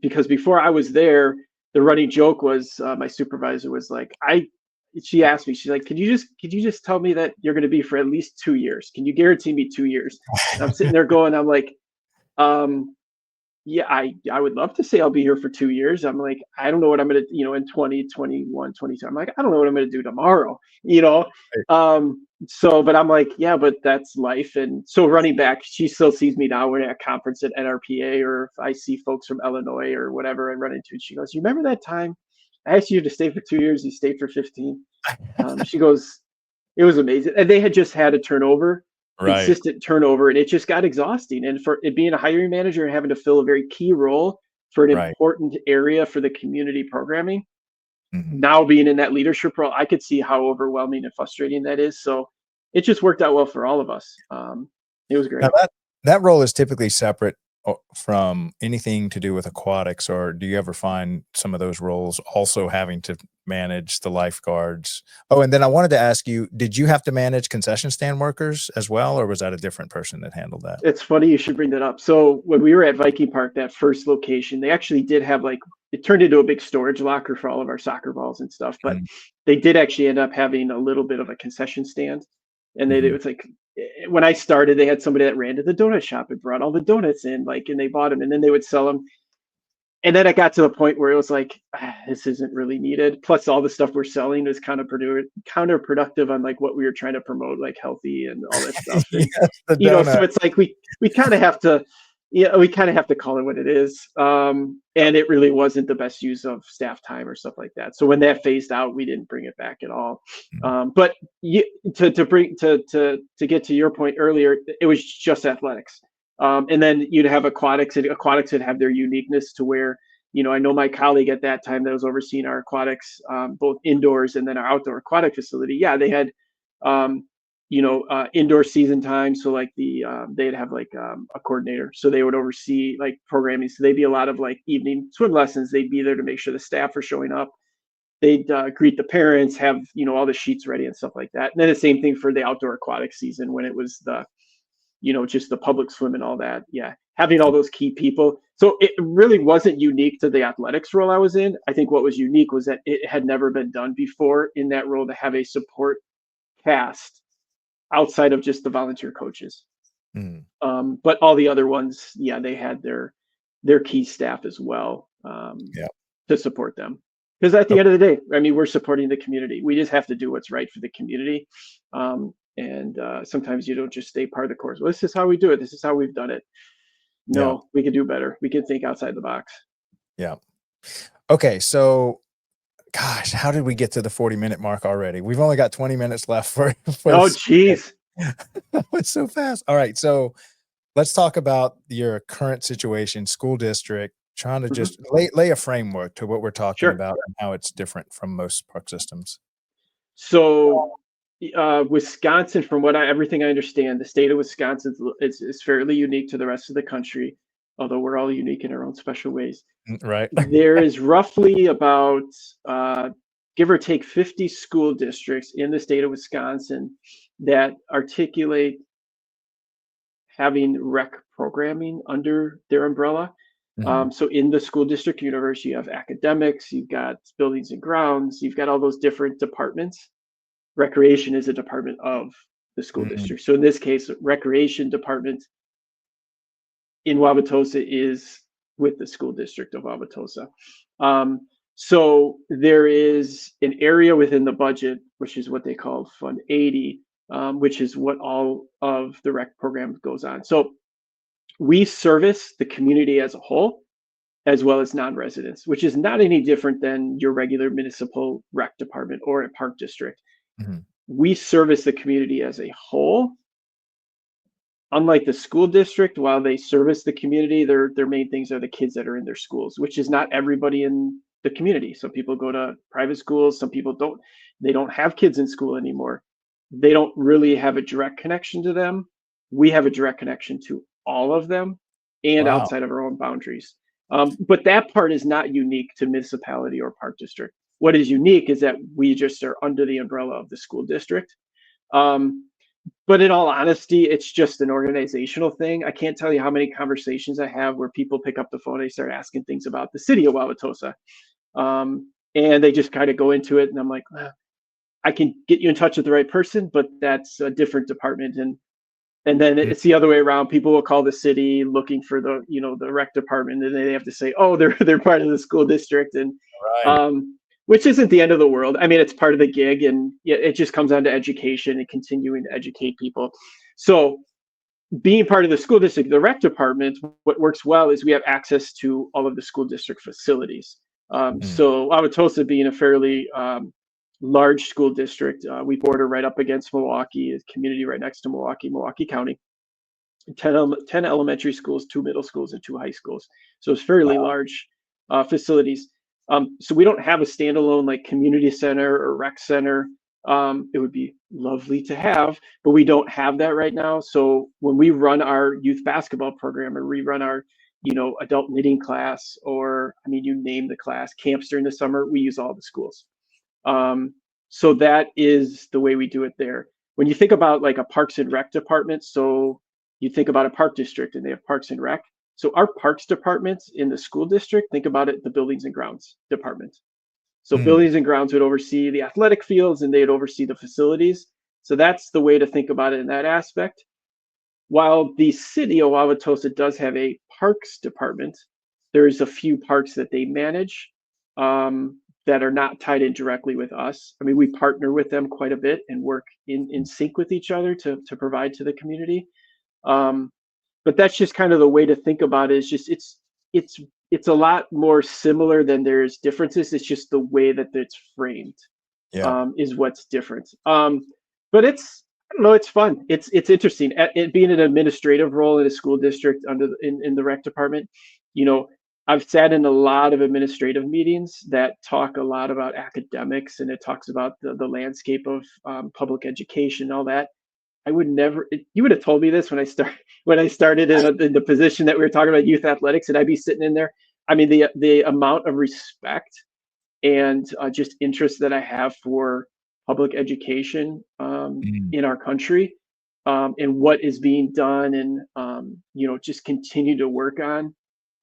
because before I was there, the running joke was my supervisor was like, she asked me, she's like, could you just tell me that you're going to be for at least 2 years? Can you guarantee me 2 years? And I'm sitting there going, I'm like, um, yeah, I would love to say I'll be here for 2 years. I'm like, I don't know what I'm gonna, in 2021, 22. I'm like, I don't know what I'm gonna do tomorrow, you know. Right. So, but I'm like, yeah, but that's life. And so running back, she still sees me now. We're at a conference at NRPA, or if I see folks from Illinois or whatever I run into, and she goes, "You remember that time I asked you to stay for 2 years? You stayed for 15." She goes, "It was amazing." And they had just had a turnover, Right. consistent turnover, and it just got exhausting. And for it being a hiring manager and having to fill a very key role for an Right. important area for the community programming, Mhm. now being in that leadership role, I could see how overwhelming and frustrating that is. So it just worked out well for all of us. It was Now great. that role is typically separate from anything to do with aquatics, or do you ever find some of those roles also having to manage the lifeguards? Oh, and then I wanted to ask you, did you have to manage concession stand workers as well, or was that a different person that handled that? It's funny you should bring that up. So when we were at Viking Park, that first location, they actually did have like, it turned into a big storage locker for all of our soccer balls and stuff, but Mm, they did actually end up having a little bit of a concession stand. And it mhm. was like, when I started, they had somebody that ran to the donut shop and brought all the donuts in, like, and they bought them and then they would sell them. And then it got to the point where it was like, this isn't really needed. Plus, all the stuff we're selling is kind of counterproductive on like what we were trying to promote, like healthy and all that stuff. And Yes, the donut. so it's like we kind of have to, yeah, we kind of have to call it what it is. Yep. And it really wasn't the best use of staff time or stuff like that. So when that phased out, we didn't bring it back at all. Mhm. But you, to bring to get to your point earlier, it was just athletics. And then you'd have aquatics, and aquatics would have their uniqueness to where, I know my colleague at that time that was overseeing our aquatics, both indoors and then our outdoor aquatic facility. Yeah, they had, indoor season time. So like they'd have like a coordinator. So they would oversee like programming. So they'd be a lot of like evening swim lessons. They'd be there to make sure the staff are showing up. They'd greet the parents, have, all the sheets ready and stuff like that. And then the same thing for the outdoor aquatic season when it was just the public swim and all that. Yeah. Having all those key people. So it really wasn't unique to the athletics role I was in. I think what was unique was that it had never been done before in that role to have a support cast outside of just the volunteer coaches. Mm, But all the other ones, yeah, they had their key staff as well, yeah. to support them. Because at the end of the day, I mean, we're supporting the community. We just have to do what's right for the community. And sometimes you don't just stay part of the course. Well, this is how we do it. This is how we've done it. Yeah. No, we can do better. We can think outside the box. Yeah. Okay. So, gosh, how did we get to the 40-minute mark already? We've only got 20 minutes left for Oh, this. geez. That went so fast. All right. So let's talk about your current situation, school district, trying to Mhm. just lay a framework to what we're talking Sure. about and how it's different from most park systems. So, Wisconsin, from everything I understand, the state of Wisconsin is fairly unique to the rest of the country, although we're all unique in our own special ways. Right. There is roughly about, give or take, 50 school districts in the state of Wisconsin that articulate having rec programming under their umbrella. Mhm. So in the school district universe, you have academics, you've got buildings and grounds, you've got all those different departments. Recreation is a department of the school Mm, district. So in this case, recreation department in Wauwatosa is with the school district of Wauwatosa. So there is an area within the budget, which is what they call Fund 80, which is what all of the rec program goes on. So we service the community as a whole, as well as non-residents, which is not any different than your regular municipal rec department or a park district. mhm, We service the community as a whole. Unlike the school district, while they service the community, their main things are the kids that are in their schools, which is not everybody in the community. Some people go to private schools, some people don't. They don't have kids in school anymore. They don't really have a direct connection to them. We have a direct connection to all of them and wow. outside of our own boundaries. But that part is not unique to municipality or park district. What is unique is that we just are under the umbrella of the school district. Um, but in all honesty, it's just an organizational thing. I can't tell you how many conversations I have where people pick up the phone, they start asking things about the city of Wauwatosa. And they just kind of go into it, and I'm like, I can get you in touch with the right person, but that's a different department. And And then Mm. it's the other way around. People will call the city looking for the, the rec department, and they have to say, oh, they're part of the school district, and Right. which isn't the end of the world. I mean, it's part of the gig, and it just comes down to education and continuing to educate people. So being part of the school district, the rec department, what works well is we have access to all of the school district facilities. Mm. So Wauwatosa being a fairly large school district, we border right up against Milwaukee, a community right next to Milwaukee County. 10 elementary schools, 2 middle schools, and 2 high schools. So it's fairly large facilities. So we don't have a standalone like community center or rec center. It would be lovely to have, but we don't have that right now. So when we run our youth basketball program, or we run our, adult knitting class, or I mean, you name the class, camps during the summer, we use all the schools. So that is the way we do it there. When you think about like a parks and rec department, so you think about a park district and they have parks and rec. So our parks departments in the school district, think about it, the buildings and grounds department. So Mm. buildings and grounds would oversee the athletic fields, and they'd oversee the facilities. So that's the way to think about it in that aspect. While the city of Wauwatosa does have a parks department, there's a few parks that they manage that are not tied in directly with us. I mean, we partner with them quite a bit and work in sync with each other to provide to the community. Um, but that's just kind of the way to think about it. Is just it's a lot more similar than there's differences. It's just the way that it's framed Yeah. is what's different. But I don't know, it's fun. It's interesting. It being an administrative role in a school district in the rec department, I've sat in a lot of administrative meetings that talk a lot about academics, and it talks about the landscape of public education and all that. I would never. You would have told me this when I started in the position that we were talking about youth athletics, and I'd be sitting in there. I mean, the amount of respect and just interest that I have for public education Mm. in our country, and what is being done, and just continue to work on.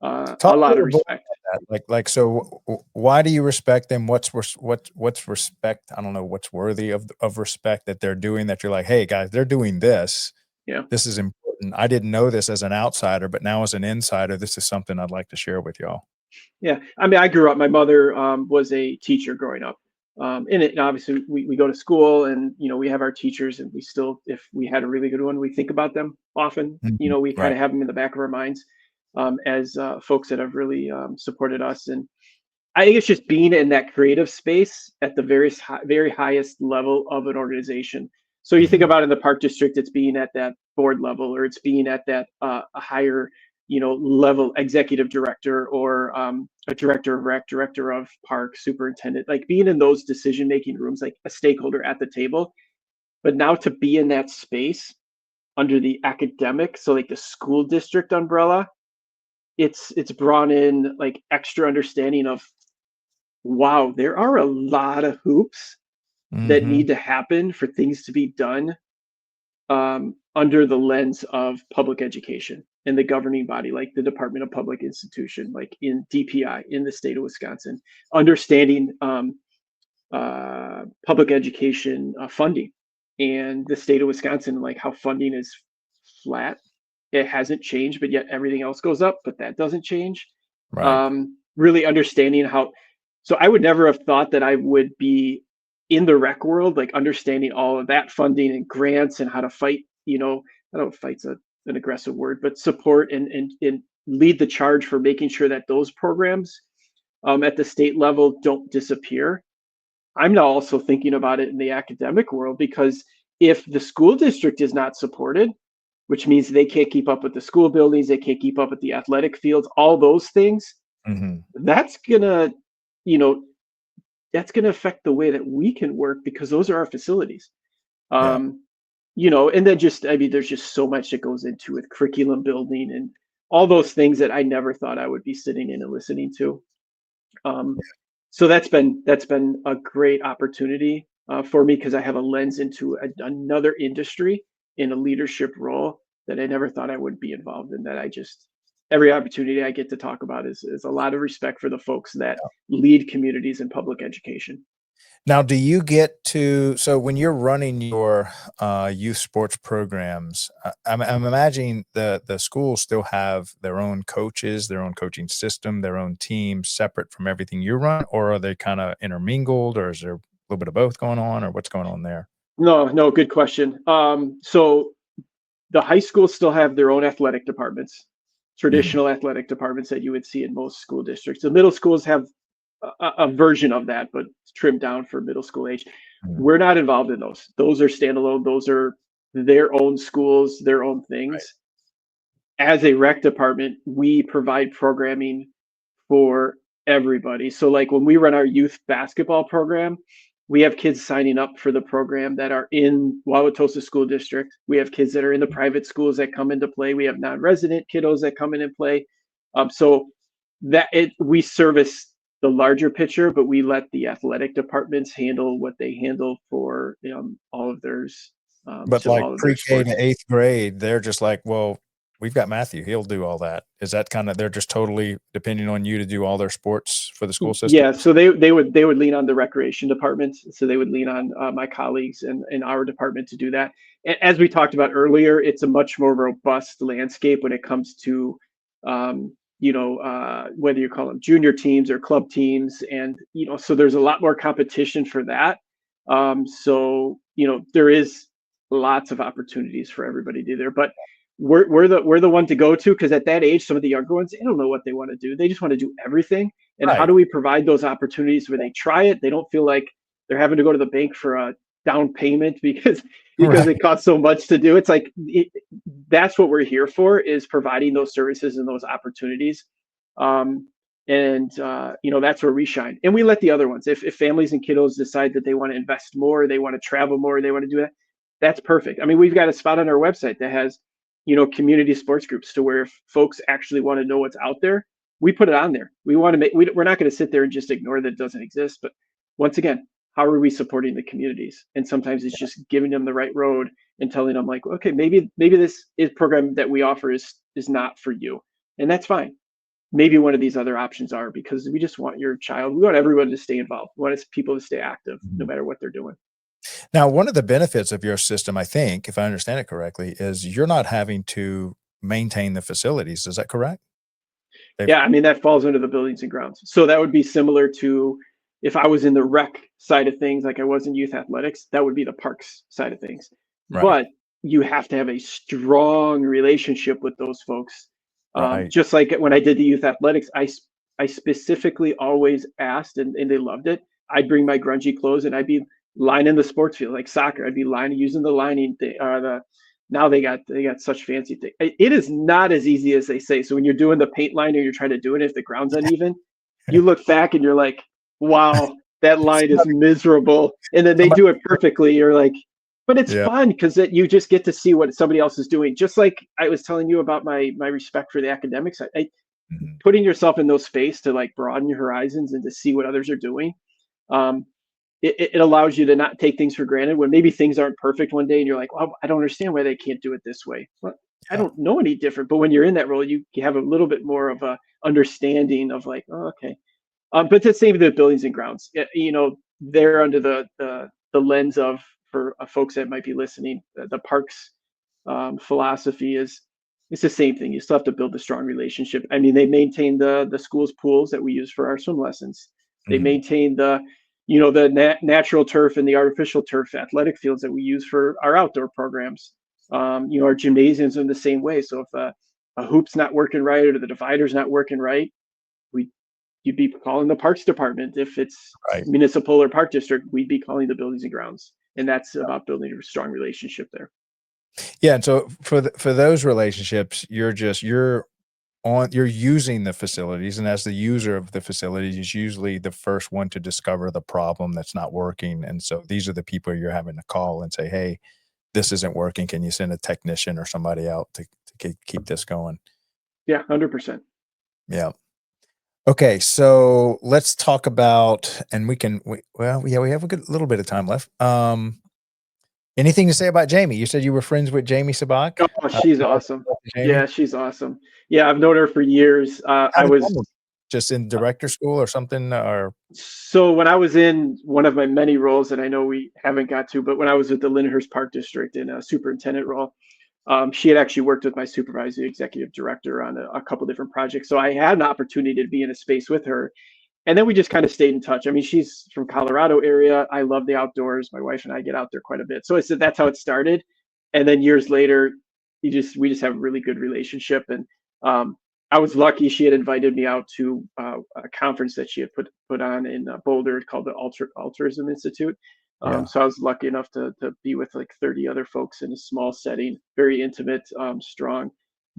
A Talk a lot of little bit respect. about that. So why do you respect them? What's respect? I don't know what's worthy of respect that they're doing, that you're like, hey guys, they're doing this. Yeah. This is important. I didn't know this as an outsider, but now as an insider, this is something I'd like to share with y'all. Yeah, I mean, I grew up. My mother was a teacher growing up, and obviously we go to school, and we have our teachers, and we still, if we had a really good one, we think about them often. Mhm. We kind Right. of have them in the back of our minds as folks that have really supported us. And I think it's just being in that creative space at the very highest level of an organization. So you think Mhm. about in the park district, it's being at that board level, or it's being at that a higher, level executive director, or a director of rec, director of park, superintendent, like being in those decision making rooms, like a stakeholder at the table. But now to be in that space under the academic, so like the school district umbrella, it's brought in like extra understanding of, wow, there are a lot of hoops that Mhm. need to happen for things to be done under the lens of public education and the governing body, like the Department of Public Institution, like in DPI in the state of Wisconsin, understanding public education funding, and the state of Wisconsin, like how funding is flat. It hasn't changed, but yet everything else goes up, but that doesn't change. Right. Really understanding how, so I would never have thought that I would be in the rec world, like understanding all of that funding and grants and how to fight, I don't fight's an aggressive word, but support and lead the charge for making sure that those programs at the state level don't disappear. I'm now also thinking about it in the academic world, because if the school district is not supported, which means they can't keep up with the school buildings, they can't keep up with the athletic fields, all those things, Mhm. that's gonna, you know, that's gonna affect the way that we can work, because those are our facilities. Yeah. Um, and then just, I mean, there's just so much that goes into it, curriculum building and all those things that I never thought I would be sitting in and listening to. Um, so that's been a great opportunity for me, because I have a lens into another industry in a leadership role that I never thought I would be involved in. That I just, every opportunity I get to talk about is a lot of respect for the folks that lead communities in public education. Now, do you get to, so when you're running your youth sports programs, I'm imagining the schools still have their own coaches, their own coaching system, their own teams separate from everything you run, or are they kind of intermingled, or is there a little bit of both going on, or what's going on there? No, good question. So the high schools still have their own athletic departments, Mhm. traditional athletic departments that you would see in most school districts. The middle schools have a version of that, but it's trimmed down for middle school age. Mhm. We're not involved in those. Those are standalone. Those are their own schools, their own Right. things. As a rec department, we provide programming for everybody. So, like when we run our youth basketball program, we have kids signing up for the program that are in Wauwatosa School District. We have kids that are in the private schools that come into play. We have non-resident kiddos that come in and play. So that we service the larger picture, but we let the athletic departments handle what they handle for all of theirs. But So like all of their pre-K sports. to eighth grade, they're just like, well, we've got Matthew, he'll do all that. Is that kind of, they're just totally depending on you to do all their sports for the school system? Yeah, so they would lean on the recreation department. So they would lean on my colleagues and our department to do that. As we talked about earlier, it's a much more robust landscape when it comes to whether you call them junior teams or club teams, and so there's a lot more competition for that. So there is lots of opportunities for everybody to do there, but we're the one to go to, because at that age, some of the younger ones, they don't know what they want to do. They just want to do everything. And how Right. do we provide those opportunities where they try it? They don't feel like they're having to go to the bank for a down payment because Right. it costs so much to do. It's like that's what we're here for, is providing those services and those opportunities. Um, and that's where we shine. And we let the other ones, if families and kiddos decide that they want to invest more, they want to travel more, they want to do that, that's perfect. I mean, we've got a spot on our website that has community sports groups, to where if folks actually want to know what's out there, we put it on there. We want to we're not going to sit there and just ignore that it doesn't exist. But once again, how are we supporting the communities? And sometimes it's just giving them the right road and telling them, like, okay, maybe this is program that we offer is not for you, and that's fine. Maybe one of these other options are, because we just want your child, we want everyone to stay involved. We want people to stay active no Mhm. matter what they're doing. Now, one of the benefits of your system, I think, if I understand it correctly, is you're not having to maintain the facilities. Is that correct? They've Yeah, I mean, that falls under the buildings and grounds. So that would be similar to if I was in the rec side of things, like I was in youth athletics, that would be the parks side of things. right, But you have to have a strong relationship with those folks. right. Just like when I did the youth athletics, I specifically always asked, and they loved it. I'd bring my grungy clothes and I'd be lining the sports field like soccer. I'd be lining, using the lining thing, now they got such fancy things. It is not as easy as they say. So when you're doing the paint line or you're trying to do it, if the ground's uneven, you look back and you're like, wow, that line is miserable. And then they Somebody, do it perfectly. You're like, but it's yeah. fun because you just get to see what somebody else is doing. Just like I was telling you about my respect for the academics, Mhm. putting yourself in those space to like broaden your horizons and to see what others are doing. Um, it allows you to not take things for granted when maybe things aren't perfect one day and you're like, well, I don't understand why they can't do it this way. Well, I Yeah. don't know any different. But when you're in that role, you have a little bit more of a understanding of like, oh, okay. But the same with the buildings and grounds. They're under the lens of, for folks that might be listening, the parks philosophy is it's the same thing. You still have to build a strong relationship. I mean, they maintain the school's pools that we use for our swim lessons. They Mhm. maintain the natural turf and the artificial turf athletic fields that we use for our outdoor programs. Our gymnasiums in the same way. So if a hoop's not working right or the divider's not working right, we you'd be calling the parks department. If it's Right. municipal or park district, we'd be calling the buildings and grounds. And that's about building a strong relationship there. Yeah, and so for those relationships, you're using the facilities, and as the user of the facilities, is usually the first one to discover the problem that's not working, and so these are the people you're having to call and say, "Hey, this isn't working. Can you send a technician or somebody out to keep this going?" Yeah, 100%. Yeah. Okay, so let's talk about, and we have a good little bit of time left. Anything to say about Jamie? You said you were friends with Jamie Sabak. Oh, she's Tell us awesome. about Jamie. Yeah, she's awesome. Yeah, I've known her for years. How I did was that work? just in director school or something, or So when I was in one of my many roles that I know we haven't got to, but when I was at the Lyndhurst Park District in a superintendent role, she had actually worked with my supervisor, the executive director, on a couple different projects. So I had an opportunity to be in a space with her, and then we just kind of stayed in touch. I mean, she's from Colorado area. I love the outdoors. My wife and I get out there quite a bit. So I said that's how it started, and then years later, we just have a really good relationship. And I was lucky; she had invited me out to a conference that she had put on in Boulder called the Altruism Institute. yeah. So I was lucky enough to be with like 30 other folks in a small setting, very intimate, strong,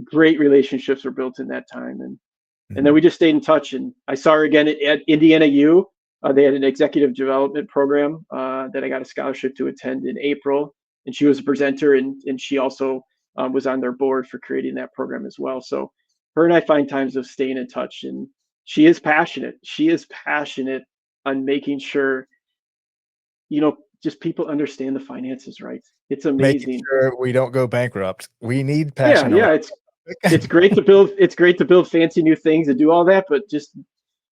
great relationships were built in that time. And then Mhm. we just stayed in touch. And I saw her again at Indiana U. They had an executive development program that I got a scholarship to attend in April. And she was a presenter, and she also was on their board for creating that program as well. So her and I find times of staying in touch. And she is passionate. She is passionate on making sure, just people understand the finances, right? It's Making amazing. sure we don't go bankrupt. We need Yeah, passion yeah, around it's great to build. It's great to build fancy new things and do all that, but just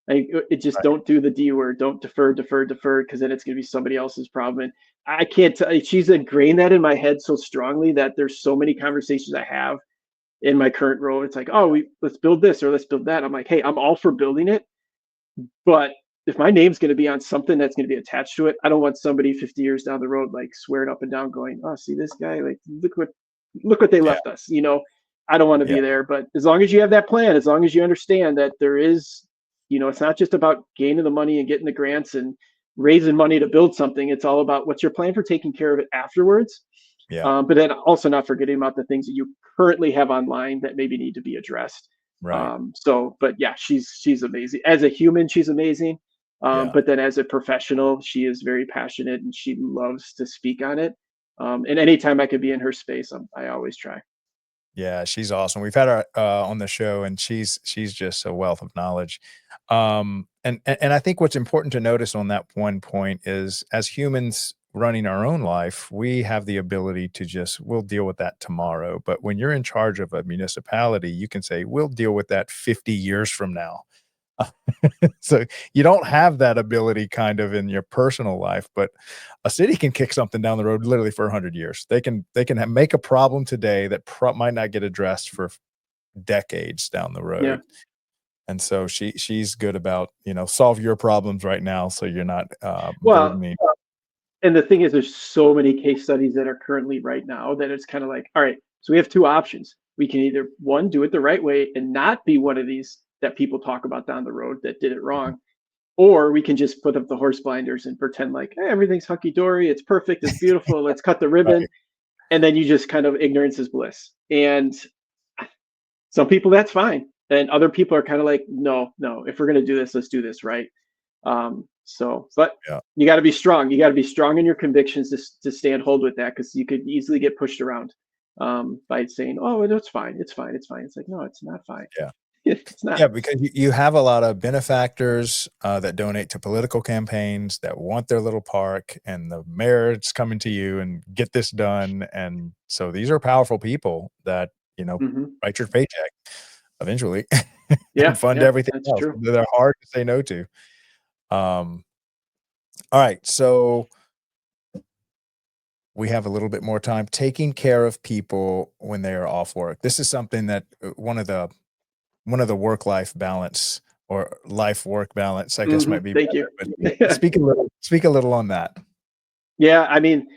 it just Right. don't do the D word. Don't defer, because then it's going to be somebody else's problem. And I can't tell. She's ingrained that in my head so strongly that there's so many conversations I have in my current role. It's like, oh, let's build this or let's build that. I'm like, hey, I'm all for building it, but if my name's going to be on something that's going to be attached to it, I don't want somebody 50 years down the road like swearing up and down, going, "Oh, see this guy? Like, look what they Yeah, left us." I don't want to yeah, be there. But as long as you have that plan, as long as you understand that there is, it's not just about gaining the money and getting the grants and raising money to build something. It's all about what's your plan for taking care of it afterwards. yeah, But then also not forgetting about the things that you currently have online that maybe need to be addressed. right. But yeah, she's amazing as a human. She's amazing. Yeah. But then as a professional, she is very passionate and she loves to speak on it. And anytime I could be in her space, I always try. Yeah, she's awesome. We've had her on the show, and she's just a wealth of knowledge. And I think what's important to notice on that one point is, as humans running our own life, we have the ability to just we'll deal with that tomorrow. But when you're in charge of a municipality, you can say we'll deal with that 50 years from now. So you don't have that ability kind of in your personal life, but a city can kick something down the road literally for 100 years. They can make a problem today that might not get addressed for decades down the Yeah. road. And so she's good about, solve your problems right now so you're not Well, burdening. and the thing is, there's so many case studies that are currently right now that it's kind of like, all right, so we have two options. We can either one, do it the right way and not be one of these that people talk about down the road that did it Mhm. wrong, or we can just put up the horse blinders and pretend like, hey, everything's hunky dory, it's perfect, it's beautiful, let's cut the ribbon, Right. and then you just kind of ignorance is bliss. And some people that's fine, and other people are kind of like, no, no, if we're gonna do this, let's do this right. But Yeah. you got to be strong. You got to be strong in your convictions to stand hold with that, because you could easily get pushed around by saying, "Oh, it's fine, it's fine, it's fine." It's like, no, it's not fine. Yeah. It's not. Yeah, because you have a lot of benefactors that donate to political campaigns that want their little park, and the mayor's coming to you and get this done. And so these are powerful people that, Hmm. write your paycheck eventually and Yeah, fund yeah, everything that's else. true. They're hard to say no to. Um, all right. So we have a little bit more time taking care of people when they are off work. This is something that one of the work-life balance or life-work balance, I guess, might be Thank better, you. but speak a little on that. Yeah, I mean,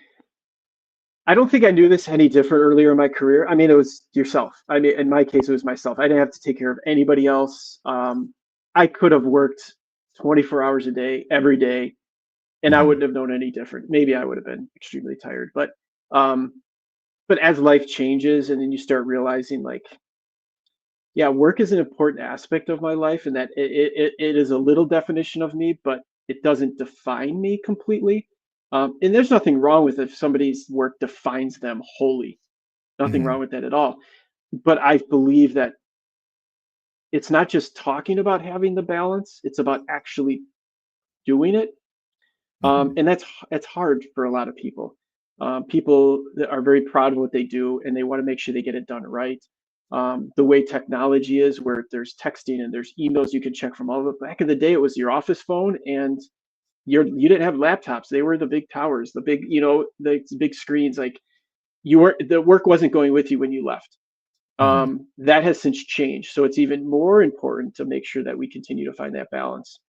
I don't think I knew this any different earlier in my career. I mean, it was yourself. I mean, in my case, it was myself. I didn't have to take care of anybody else. I could have worked 24 hours a day, every day, and I Mhm, wouldn't have known any different. Maybe I would have been extremely tired, um, but as life changes, and then you start realizing, like, yeah, work is an important aspect of my life, and that it is a little definition of me, but it doesn't define me completely. And there's nothing wrong with if somebody's work defines them wholly. Nothing mhm, wrong with that at all. But I believe that it's not just talking about having the balance; it's about actually doing it. mhm, And that's hard for a lot of people. People that are very proud of what they do, and they want to make sure they get it done right. the way technology is, where there's texting and there's emails you can check from all of it. Back in the day, it was your office phone, and you didn't have laptops. They were the big towers, the big, the big screens. Like, the work wasn't going with you when you left. That has since changed. So it's even more important to make sure that we continue to find that balance.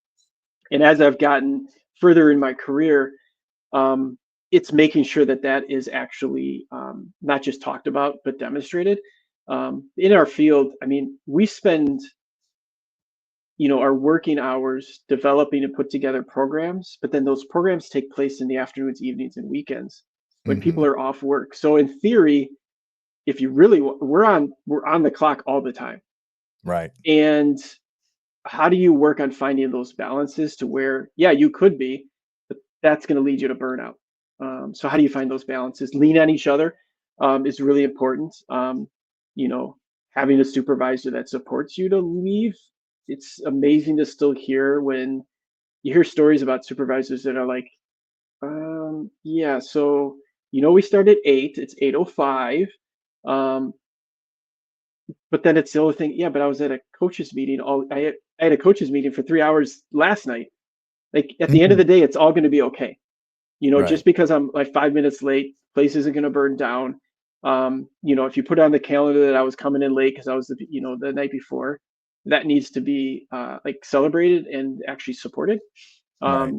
And as I've gotten further in my career, it's making sure that that is actually not just talked about, but demonstrated. In our field, I mean, we spend, our working hours developing and put together programs, but then those programs take place in the afternoons, evenings, and weekends when people are off work. So in theory, if you really, we're on the clock all the time. Right. And how do you work on finding those balances to where, yeah, you could be, but that's going to lead you to burnout. So how do you find those balances? Lean on each other is really important. Having a supervisor that supports you to leave. It's amazing to still hear when you hear stories about supervisors that are like, yeah, so, we start at 8, it's 8:05. But then it's the other thing. Yeah, but I was at a coaches meeting. I had a coaches meeting for 3 hours last night. Like, at the end of the day, it's all going to be okay. Right. Just because I'm like 5 minutes late, place isn't going to burn down. If you put on the calendar that I was coming in late because I was the night before, that needs to be like celebrated and actually supported. Right.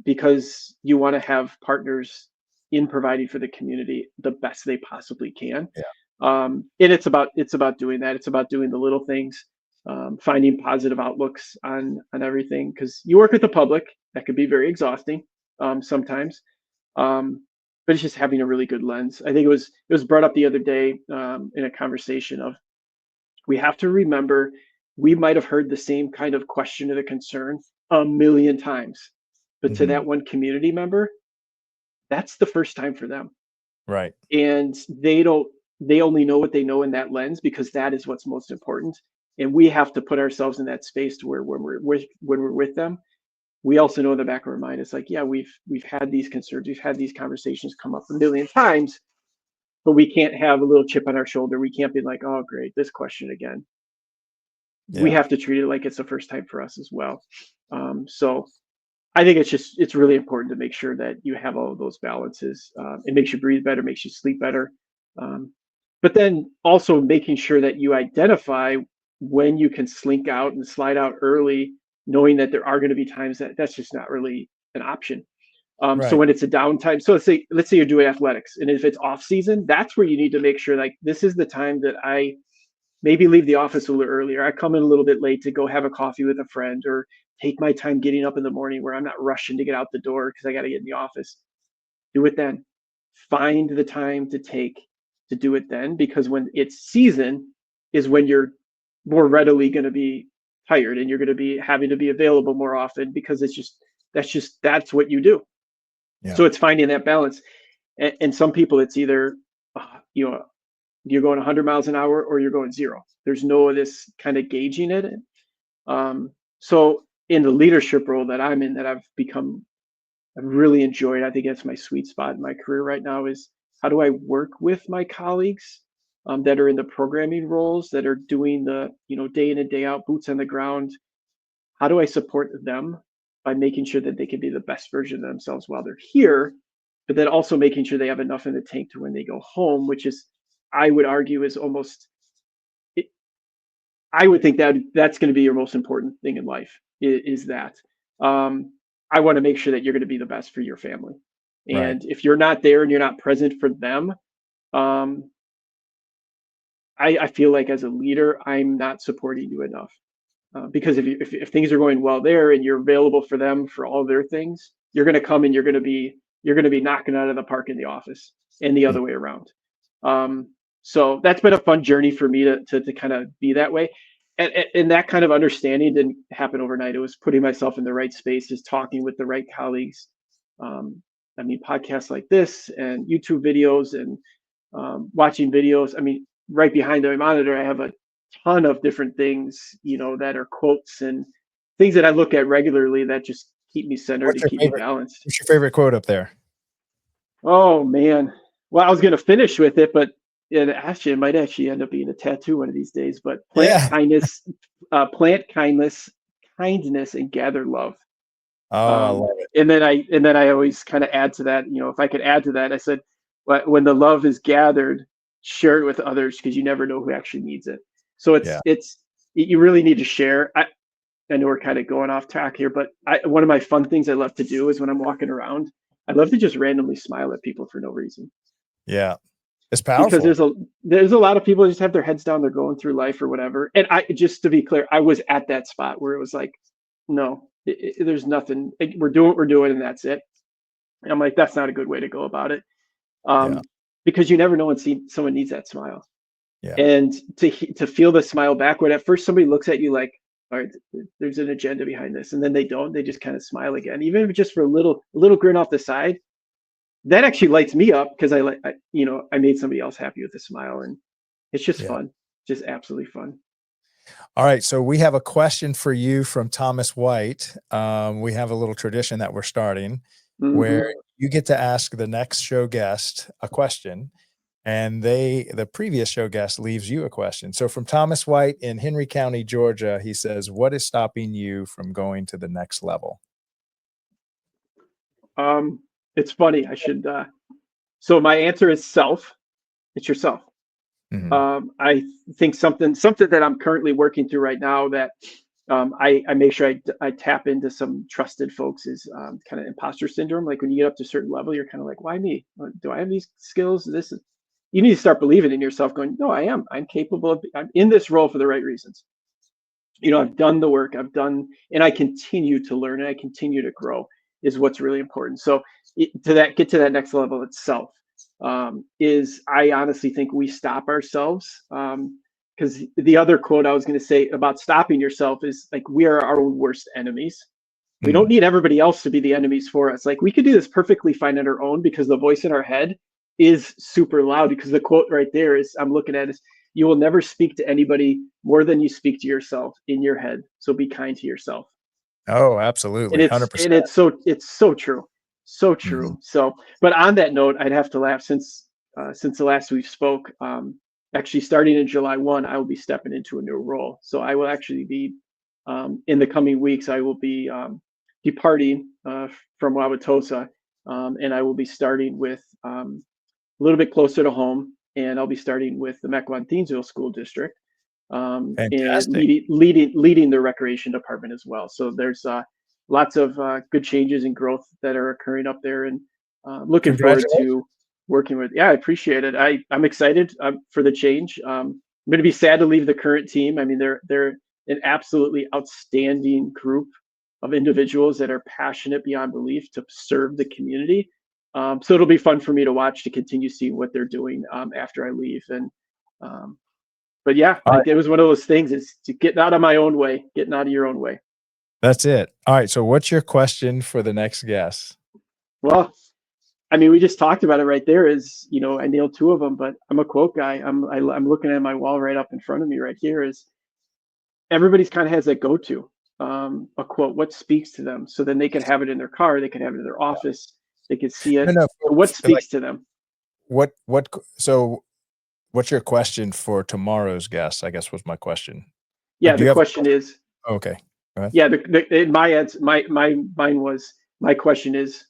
Because you want to have partners in providing for the community the best they possibly can. Yeah. And it's about doing that. It's about doing the little things, finding positive outlooks on everything, because you work with the public. That could be very exhausting sometimes, but it's just having a really good lens. I think it was brought up the other day in a conversation of, we have to remember we might have heard the same kind of question or the concern a million times, but to that one community member, that's the first time for them. Right. And they only know what they know in that lens, because that is what's most important. And we have to put ourselves in that space to where when we're with them, we also know in the back of our mind, it's like, yeah, we've had these concerns, we've had these conversations come up a million times, but we can't have a little chip on our shoulder. We can't be like, oh, great, this question again. Yeah. We have to treat it like it's the first time for us as well. So I think it's really important to make sure that you have all of those balances. It makes you breathe better, makes you sleep better. But then also making sure that you identify when you can slink out and slide out early, knowing that there are going to be times that's just not really an option. So when it's a downtime, so let's say you're doing athletics, and if it's off season, that's where you need to make sure, like, this is the time that I maybe leave the office a little earlier. I come in a little bit late to go have a coffee with a friend, or take my time getting up in the morning where I'm not rushing to get out the door because I got to get in the office. Do it then. Find the time to do it then, because when it's season is when you're more readily going to be tired, and you're going to be having to be available more often, because that's what you do. Yeah. So it's finding that balance. And some people, it's either, you're going 100 miles an hour or you're going 0. There's no of this kind of gauging it. So in the leadership role that I'm in, that I've really enjoyed, I think that's my sweet spot in my career right now, is how do I work with my colleagues that are in the programming roles, that are doing the, day in and day out, boots on the ground. How do I support them by making sure that they can be the best version of themselves while they're here, but then also making sure they have enough in the tank to when they go home, which is, I would argue, is almost, I would think that that's going to be your most important thing in life, is that I want to make sure that you're going to be the best for your family. And if you're not there and you're not present for them, I feel like as a leader, I'm not supporting you enough. Because if things are going well there and you're available for them for all their things, you're going to come and you're going to be knocking out of the park in the office, and the other way around. So that's been a fun journey for me to kind of be that way. And that kind of understanding didn't happen overnight. It was putting myself in the right spaces, talking with the right colleagues. Podcasts like this and YouTube videos and watching videos. Right behind my monitor, I have a ton of different things, that are quotes and things that I look at regularly that just keep me centered and keep me balanced. What's your favorite quote up there? Oh man. Well, I was going to finish with it, but and actually, it might actually end up being a tattoo one of these days, but Yeah. plant kindness and gather love. Oh, I love it. And then I always kind of add to that, if I could add to that, I said, when the love is gathered, share it with others because you never know who actually needs it. So Yeah. you really need to share. I know we're kind of going off track here, but one of my fun things I love to do is when I'm walking around, I love to just randomly smile at people for no reason. Yeah. It's Because powerful. there's a lot of people who just have their heads down, they're going through life or whatever. And just to be clear, I was at that spot where it was like, no, there's nothing. We're doing what we're doing, and that's it. And I'm like, that's not a good way to go about it, Yeah. because you never know when someone needs that smile, Yeah. and to feel the smile back when at first somebody looks at you like, all right, there's an agenda behind this, and then they don't. They just kind of smile again, even if it's just for a little grin off the side. That actually lights me up because I made somebody else happy with a smile, and it's just Yeah. fun, just absolutely fun. All right. So we have a question for you from Thomas White. We have a little tradition that we're starting where Hmm. you get to ask the next show guest a question, and the previous show guest leaves you a question. So from Thomas White in Henry County, Georgia, he says, "What is stopping you from going to the next level?" It's funny. So my answer is self. It's yourself. Mhm. I think something that I'm currently working through right now that I make sure I tap into some trusted folks is kind of imposter syndrome. Like when you get up to a certain level, you're kind of like, why me? Do I have these skills? You need to start believing in yourself, going, no, I am. I'm capable of. I'm in this role for the right reasons. I've done the work. And I continue to learn and I continue to grow is what's really important. So get to that next level itself, is I honestly think we stop ourselves. Because the other quote I was going to say about stopping yourself is like, we are our own worst enemies. We don't Mm. need everybody else to be the enemies for us. Like we could do this perfectly fine on our own because the voice in our head is super loud. Because the quote right there is, I'm looking at is, you will never speak to anybody more than you speak to yourself in your head. So be kind to yourself. Oh, And absolutely. it's and 100%. it's so true. So Mhm. true. So, but on that note, I'd have to laugh since the last we spoke, actually starting in July 1, I will be stepping into a new role. So I will actually be, in the coming weeks, I will be departing from Wauwatosa, and I will be starting with a little bit closer to home, and I'll be starting with the Mequon-Thiensville School District, and Fantastic. leading the recreation department as well. So there's lots of good changes and growth that are occurring up there, and looking forward Congratulations. to working with. Yeah, I appreciate it. I'm excited for the change. I'm going to be sad to leave the current team. I mean, they're an absolutely outstanding group of individuals that are passionate beyond belief to serve the community. So it'll be fun for me to watch to continue seeing what they're doing after I leave. And um, but yeah, All right. it was one of those things. Is to getting out of my own way, getting out of your own way. That's it. All right. So what's your question for the next guest? Well, I mean, we just talked about it right there. Is I nailed two of them, but I'm a quote guy. I'm looking at my wall right up in front of me right here. Is everybody's kind of has that go-to a quote, what speaks to them, so then they could have it in their car, they could have it in their office, they could see No, it. no. What Like speaks to them? so what's your question for tomorrow's guest, I guess was my question. Like, Yeah, do the you have a question question? is, Okay. Go ahead. yeah, in my answer, mine was, my question is,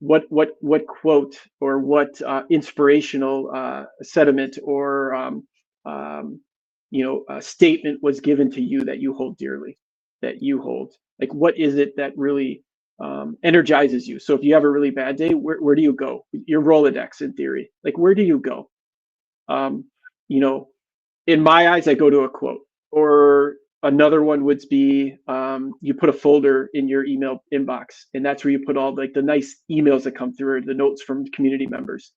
what quote or what inspirational sentiment or statement was given to you that you hold dearly, that you hold, like, what is it that really energizes you? So if you have a really bad day, where do you go? Your Rolodex, in theory, like, where do you go? um, you know in my eyes, I go to a quote. Or another one would be, you put a folder in your email inbox, and that's where you put all like the nice emails that come through, or the notes from community members.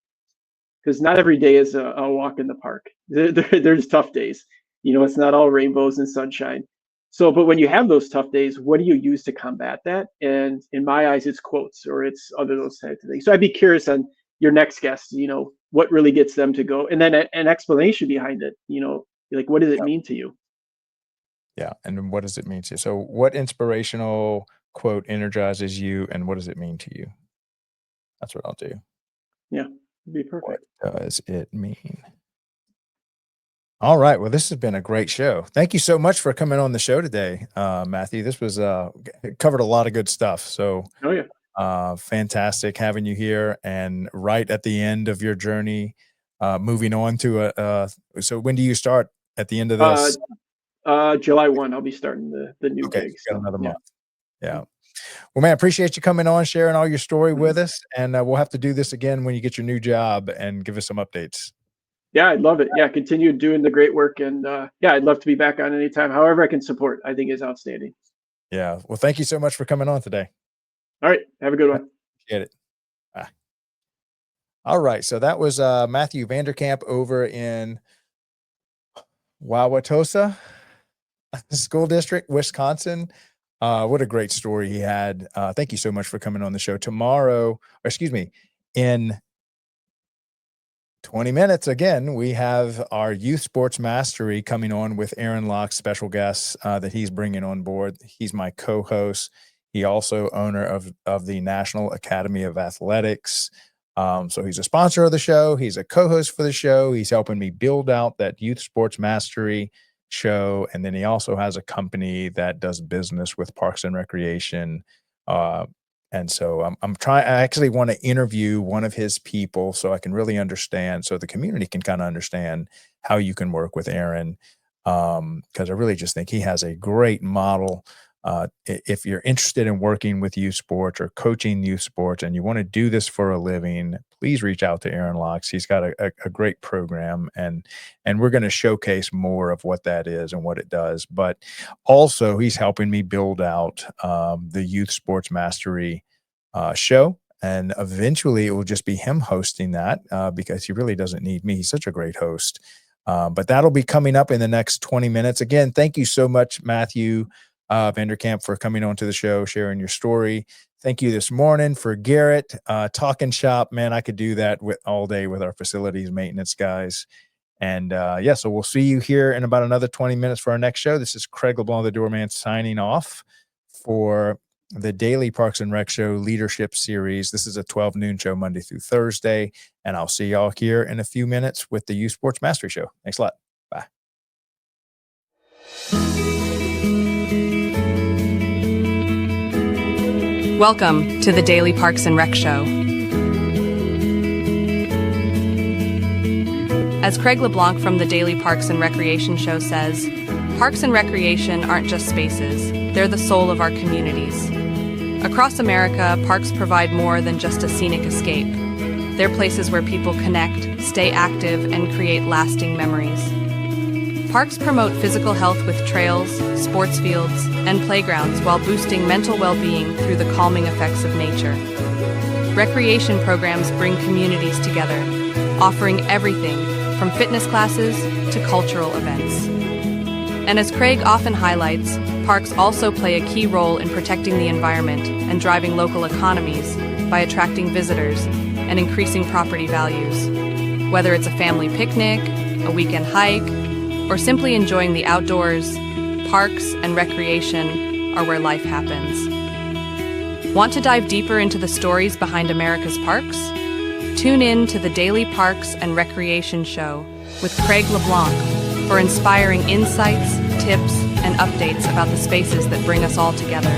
Because not every day is a walk in the park. There's tough days. It's not all rainbows and sunshine. So, but when you have those tough days, what do you use to combat that? And in my eyes, it's quotes or it's other those types of things. So I'd be curious on your next guest, what really gets them to go, and then an explanation behind it. Like, what does it mean to you? Yeah. And what does it mean to you? So what inspirational quote energizes you and what does it mean to you? That's what I'll do. Yeah. Be perfect. What does it mean? All right. Well, this has been a great show. Thank you so much for coming on the show today, Matthew. This was it covered a lot of good stuff. So Oh yeah. fantastic having you here, and right at the end of your journey, moving on to so when do you start at the end of this? July 1, I'll be starting the new Okay, gig. got So another yeah. month. Yeah. Well, man, appreciate you coming on, sharing all your story with us, and we'll have to do this again when you get your new job and give us some updates. Yeah, I'd love it. Yeah, continue doing the great work, and yeah, I'd love to be back on anytime. However I can support, I think is outstanding. Yeah. Well, thank you so much for coming on today. All right, have a good one. Get it. Bye. All right. So that was Matthew Vanderkamp over in Wauwatosa School District, Wisconsin. What a great story he had. Thank you so much for coming on the show. Tomorrow, or excuse me, in 20 minutes, again, we have our Youth Sports Mastery coming on with Aaron Locke's special guests that he's bringing on board. He's my co-host. He also owner of the National Academy of Athletics. So he's a sponsor of the show. He's a co-host for the show. He's helping me build out that Youth Sports Mastery show. And then he also has a company that does business with Parks and Recreation. And so I actually want to interview one of his people so I can really understand, so the community can kind of understand how you can work with Aaron. Because I really just think he has a great model. If you're interested in working with youth sports or coaching youth sports and you want to do this for a living, please reach out to Aaron Locks. He's got a great program, and we're going to showcase more of what that is and what it does. But also he's helping me build out the Youth Sports Mastery show. And eventually it will just be him hosting that because he really doesn't need me. He's such a great host. But that'll be coming up in the next 20 minutes. Again, thank you so much, Matthew Vanderkamp, for coming on to the show, sharing your story. Thank you this morning for Garrett, talking shop. Man, I could do that all day with our facilities maintenance guys. And yeah, so we'll see you here in about another 20 minutes for our next show. This is Craig LeBlanc, the Doorman, signing off for the Daily Parks and Rec Show Leadership Series. This is a 12 noon show, Monday through Thursday. And I'll see y'all here in a few minutes with the Youth Sports Mastery Show. Thanks a lot. Bye. Welcome to the Daily Parks and Rec Show. As Craig LeBlanc from the Daily Parks and Recreation Show says, parks and recreation aren't just spaces, they're the soul of our communities. Across America, parks provide more than just a scenic escape. They're places where people connect, stay active, and create lasting memories. Parks promote physical health with trails, sports fields, and playgrounds while boosting mental well-being through the calming effects of nature. Recreation programs bring communities together, offering everything from fitness classes to cultural events. And as Craig often highlights, parks also play a key role in protecting the environment and driving local economies by attracting visitors and increasing property values. Whether it's a family picnic, a weekend hike, or simply enjoying the outdoors, parks and recreation are where life happens. Want to dive deeper into the stories behind America's parks? Tune in to the Daily Parks and Recreation Show with Craig LeBlanc for inspiring insights, tips, and updates about the spaces that bring us all together.